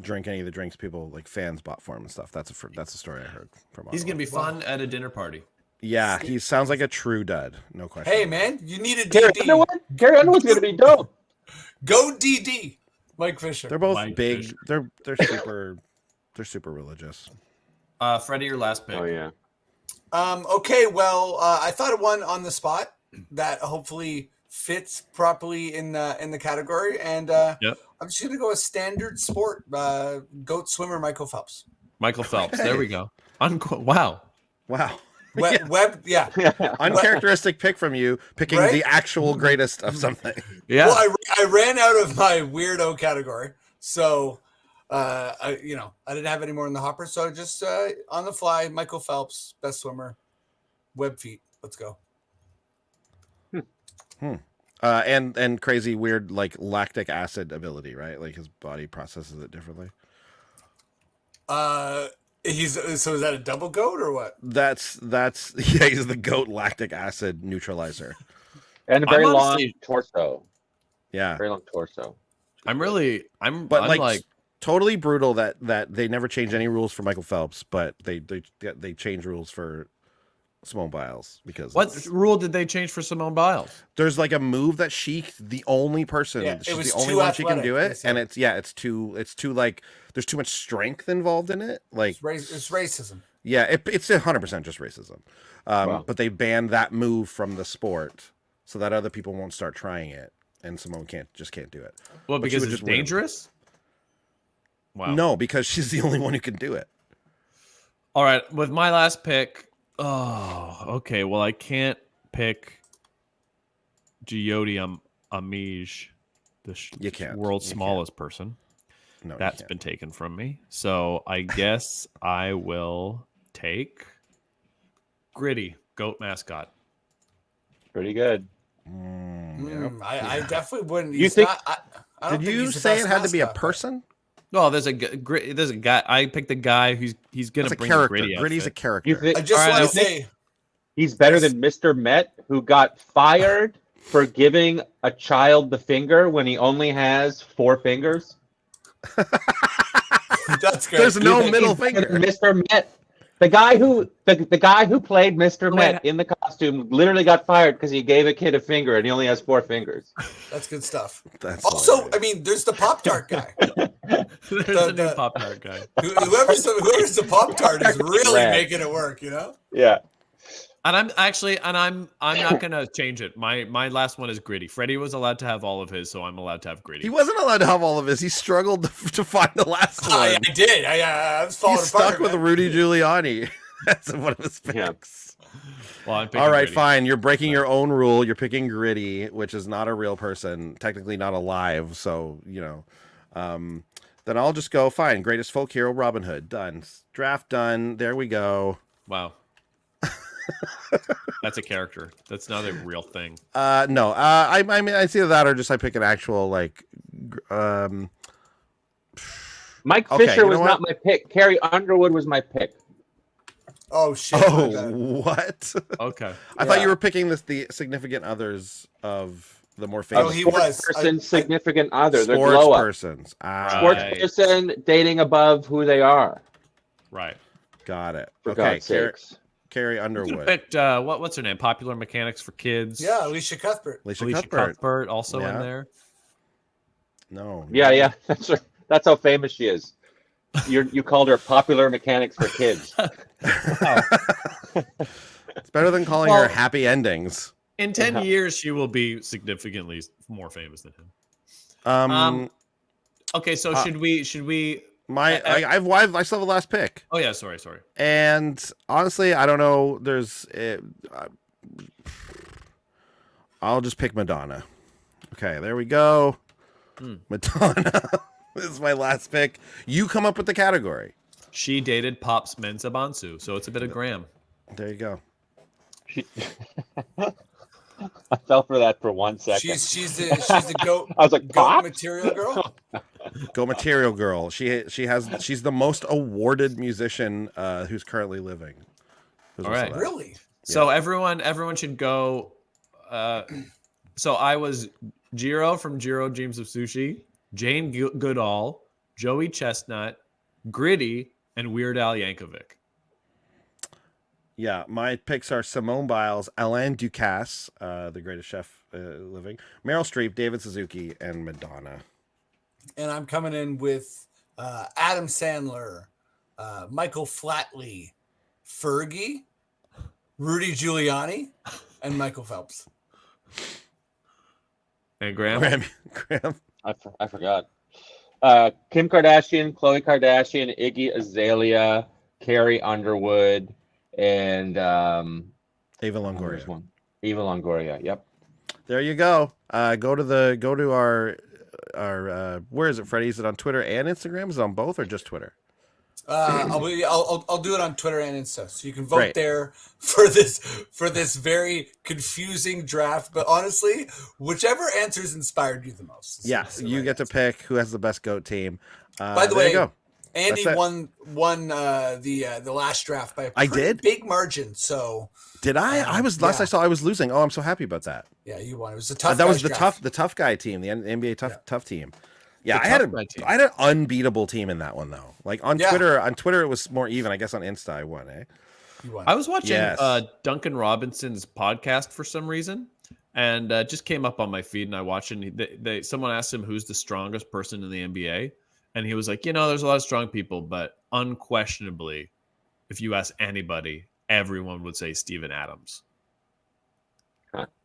drink any of the drinks people fans bought for him and stuff. That's a story I heard from Ottawa. He's gonna be fun at a dinner party. Yeah, he sounds like a true dud. No question. Hey man, you need a DD. Carrie Underwood's gonna be dope. Go DD, Mike Fisher. They're both big. Fisher. They're super religious. Freddie, your last pick. Oh yeah. Okay, well, I thought of one on the spot that hopefully fits properly in the category, and Yep. I'm just gonna go with standard sport. Goat swimmer Michael Phelps. Michael Phelps. There we go. Wow. Web, yeah. Uncharacteristic pick from you, picking Right? the actual greatest of something. Yeah. Well, I ran out of my weirdo category, so I didn't have any more in the hopper, so I just on the fly, Michael Phelps, best swimmer, web feet. Let's go. And crazy weird like lactic acid ability, right? Like his body processes it differently. Is that a double goat or what? That's yeah, he's the goat lactic acid neutralizer. And a very long torso. Yeah. Very long torso. I'm like totally brutal that they never change any rules for Michael Phelps, but they change rules for Simone Biles because what rule did they change for Simone Biles? There's like a move that she's the only person. Yeah, she's the only one she can do it, and it's too like there's too much strength involved in it. Like it's racism. Yeah, it's 100% just racism. Wow. But they banned that move from the sport so that other people won't start trying it, and Simone can't do it. Well, because it's dangerous. Wow. No, because she's the only one who can do it. All right, with my last pick. Oh, okay. Well, I can't pick Giodi Amige, the world's smallest person. No, that's been taken from me. So I guess I will take Gritty, goat mascot. Pretty good. I definitely wouldn't. You think? I don't think you say it had to be a person? No, there's a guy. I picked the guy he's gonna bring character. Gritty. Gritty's a character. I just want to say he's better than Mr. Met, who got fired for giving a child the finger when he only has 4 fingers. That's great. There's no middle finger. Mr. Met, the guy who played Mr. Met in the costume, literally got fired because he gave a kid a finger and he only has 4 fingers. That's good stuff. That's also, hilarious. I mean, there's the Pop-Tart guy. There's a new Pop-Tart guy. Whoever's the Pop-Tart is really making it work, you know? Yeah. And I'm not gonna change it. My last one is Gritty. Freddie was allowed to have all of his, so I'm allowed to have Gritty. He wasn't allowed to have all of his. He struggled to find the last one. I did. I was falling He's apart. stuck with Rudy Giuliani. That's one of his picks. Well, I'm picking all right, Gritty. fine. You're breaking your own rule. You're picking Gritty, which is not a real person, technically not alive. So then I'll just go fine. Greatest folk hero, Robin Hood. Done. Draft done. There we go. Wow. That's a character. That's not a real thing. No. I mean, it's either that or just I pick an actual like. Mike Fisher was not my pick. Carrie Underwood was my pick. Oh shit! Oh, what? Okay. I thought you were picking the significant others of the more famous. Oh, he was significant other. They're sports glow up. persons. Sports person dating above who they are. Right. Got it. For okay. God's sakes. Carrie Underwood. Picked what's her name? Popular Mechanics for Kids. Yeah, Alicia Cuthbert. Alicia Cuthbert also in there. No. Yeah. That's how famous she is. You called her Popular Mechanics for Kids. It's better than calling her Happy Endings. In 10 years, she will be significantly more famous than him. Okay, so should we? I still have the last pick. Oh yeah, sorry. And honestly, I don't know. I'll just pick Madonna. Okay, there we go. Madonna. This is my last pick. You come up with the category. She dated Pops Mensabansu, so it's a bit of Graham. There you go. I fell for that for 1 second. She's the goat. I was like, goat material girl. Go material girl. She's the most awarded musician who's currently living. All right, really? So everyone should go. So I was Jiro from Jiro Dreams of Sushi, Jane Goodall, Joey Chestnut, Gritty, and Weird Al Yankovic. Yeah, my picks are Simone Biles, Alain Ducasse, the greatest chef living, Meryl Streep, David Suzuki, and Madonna. And I'm coming in with Adam Sandler, Michael Flatley, Fergie, Rudy Giuliani, and Michael Phelps. And Graham? I forgot. Kim Kardashian, Khloe Kardashian, Iggy Azalea, Carrie Underwood, and Eva Longoria. One. Eva Longoria. Yep. There you go. Go to our where is it, Freddie? Is it on Twitter and Instagram? Is it on both or just Twitter? I'll do it on Twitter and Insta, so you can vote there for this very confusing draft. But honestly, whichever answers inspired you the most. Yeah, you get to pick who has the best GOAT team. By the way, Andy won the last draft by a big margin. So did I? I was last I saw I was losing. Oh, I'm so happy about that. Yeah, you won. It was a tough. That was the tough guy team, the NBA tough team. Yeah, I had an unbeatable team in that one though. Like on Twitter it was more even. I guess on Insta I won. You won. I was watching Duncan Robinson's podcast for some reason, and just came up on my feed, and I watched it. And someone asked him who's the strongest person in the NBA, and he was like, there's a lot of strong people, but unquestionably, if you ask anybody, everyone would say Steven Adams.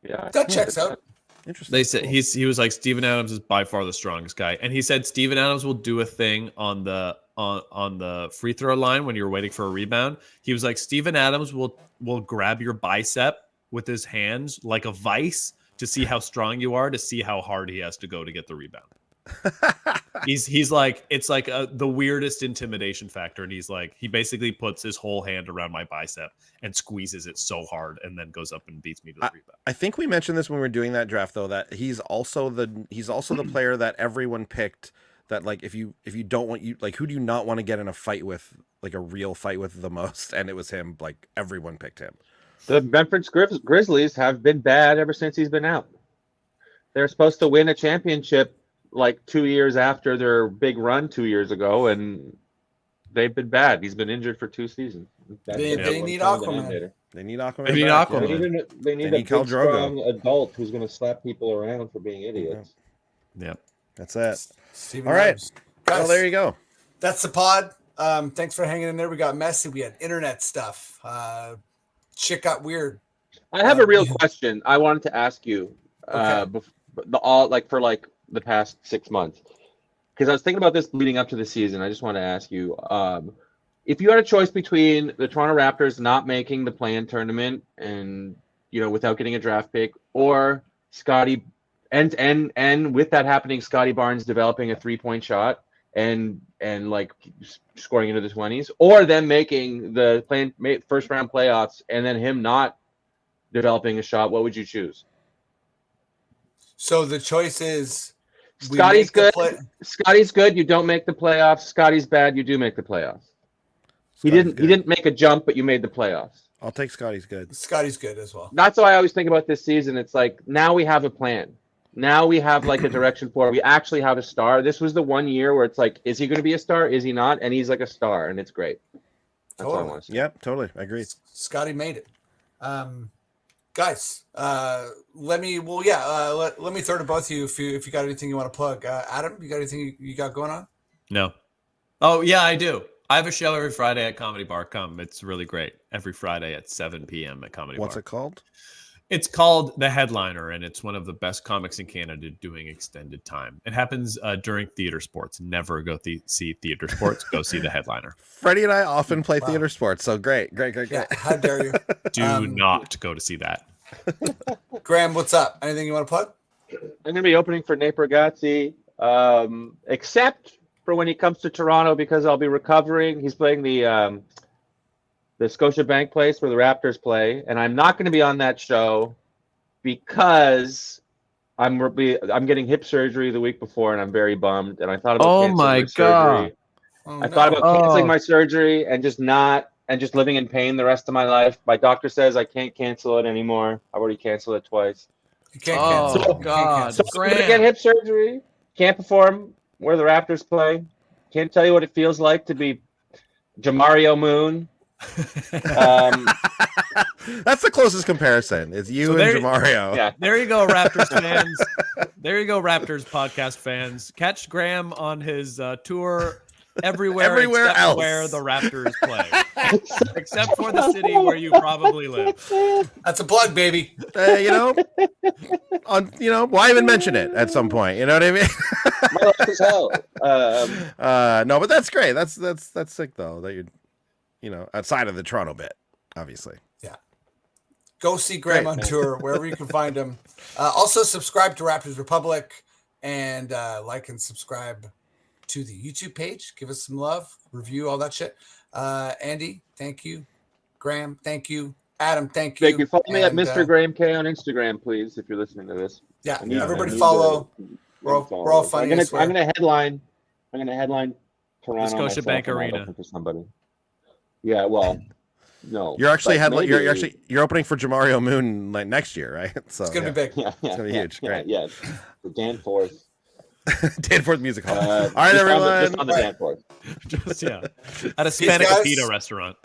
Yeah, that checks out. Interesting. They said he was like, Steven Adams is by far the strongest guy, and he said Steven Adams will do a thing on the free throw line when you're waiting for a rebound. He was like, Steven Adams will grab your bicep with his hands like a vice to see how strong you are, to see how hard he has to go to get the rebound. He's like, it's like the weirdest intimidation factor, and he's like, he basically puts his whole hand around my bicep and squeezes it so hard, and then goes up and beats me to the rebound. I think we mentioned this when we were doing that draft, though, that he's also the player that everyone picked. That like if you don't want who do you not want to get in a fight with, like a real fight with the most, and it was him. Like everyone picked him. The Memphis Grizzlies have been bad ever since he's been out. They're supposed to win a championship like 2 years after their big run 2 years ago, and they've been bad. He's been injured for 2 seasons. They need Aquaman. They need Aquaman. They need Aquaman. They need a big, strong adult who's going to slap people around for being idiots. Yeah. That's it. Steven All right. Adams. Guys, well, there you go. That's the pod. Thanks for hanging in there. We got messy. We had internet stuff. Shit got weird. I have a real question I wanted to ask you. For the past 6 months, because I was thinking about this leading up to the season. I just want to ask you, if you had a choice between the Toronto Raptors not making the play-in tournament and without getting a draft pick, or Scotty and with that happening, Scotty Barnes developing a 3-point shot and like scoring into the 20s, or them making the first round playoffs and then him not developing a shot, what would you choose? So the choice is Scotty's good. Scotty's good. You don't make the playoffs. Scotty's bad. You do make the playoffs. He didn't make a jump, but you made the playoffs. I'll take Scotty's good. Scotty's good as well. That's why I always think about this season. It's like, now we have a plan. Now we have like a direction for it. We actually have a star. This was the 1 year where it's like, is he going to be a star? Is he not? And he's like a star, and it's great. That's all I want to say. Yep, totally. I agree. Scotty made it. Guys, let me throw to both of you if you got anything you want to plug. Adam, you got anything you got going on? No. Oh yeah, I do. I have a show every Friday at Comedy Bar. Come, it's really great. Every Friday at 7 p.m. at Comedy Bar. What's it called? It's called The Headliner, and it's one of the best comics in Canada doing extended time. It happens during theater sports. Never go see theater sports. Go see The Headliner. Freddie and I often play theater sports, so great. Yeah, how dare you? Do not go to see that. Graham, what's up? Anything you want to plug? I'm going to be opening for Nate Bargatze, except for when he comes to Toronto, because I'll be recovering. He's playing the Scotiabank place where the Raptors play, and I'm not going to be on that show because I'm getting hip surgery the week before, and I'm very bummed. And I thought about canceling my surgery. I thought about canceling my surgery and just living in pain the rest of my life. My doctor says I can't cancel it anymore. I've already canceled it twice. You can't cancel. Oh God! So I'm gonna get hip surgery. Can't perform where the Raptors play. Can't tell you what it feels like to be Jamario Moon. That's the closest comparison. It's you and Jamario. Yeah, there you go, Raptors fans. There you go, Raptors podcast fans. Catch Graham on his tour everywhere except else where the Raptors play, except for the city where you probably live. That's a plug, baby. Why even mention it at some point? You know what I mean? My life is hell. No, but that's great. That's sick though. That you're, outside of the Toronto bit, obviously. Yeah. Go see Graham on tour wherever you can find him. Also, subscribe to Raptors Republic and like and subscribe to the YouTube page. Give us some love, review all that shit. Andy, thank you. Graham, thank you. Adam, thank you. Thank you. Follow me at Mr. Graham K on Instagram, please, if you're listening to this. Yeah, everybody follow. We're all funny. I'm gonna headline. Toronto. Scotiabank Arena for somebody. Yeah, well, no. You're actually you're opening for Jamario Moon like next year, right? So it's gonna be big. Yeah, it's gonna be huge. Great. Yeah. The Danforth. Danforth Music Hall. All right, everyone. Just on the Danforth. Just at a Hispanic pita restaurant.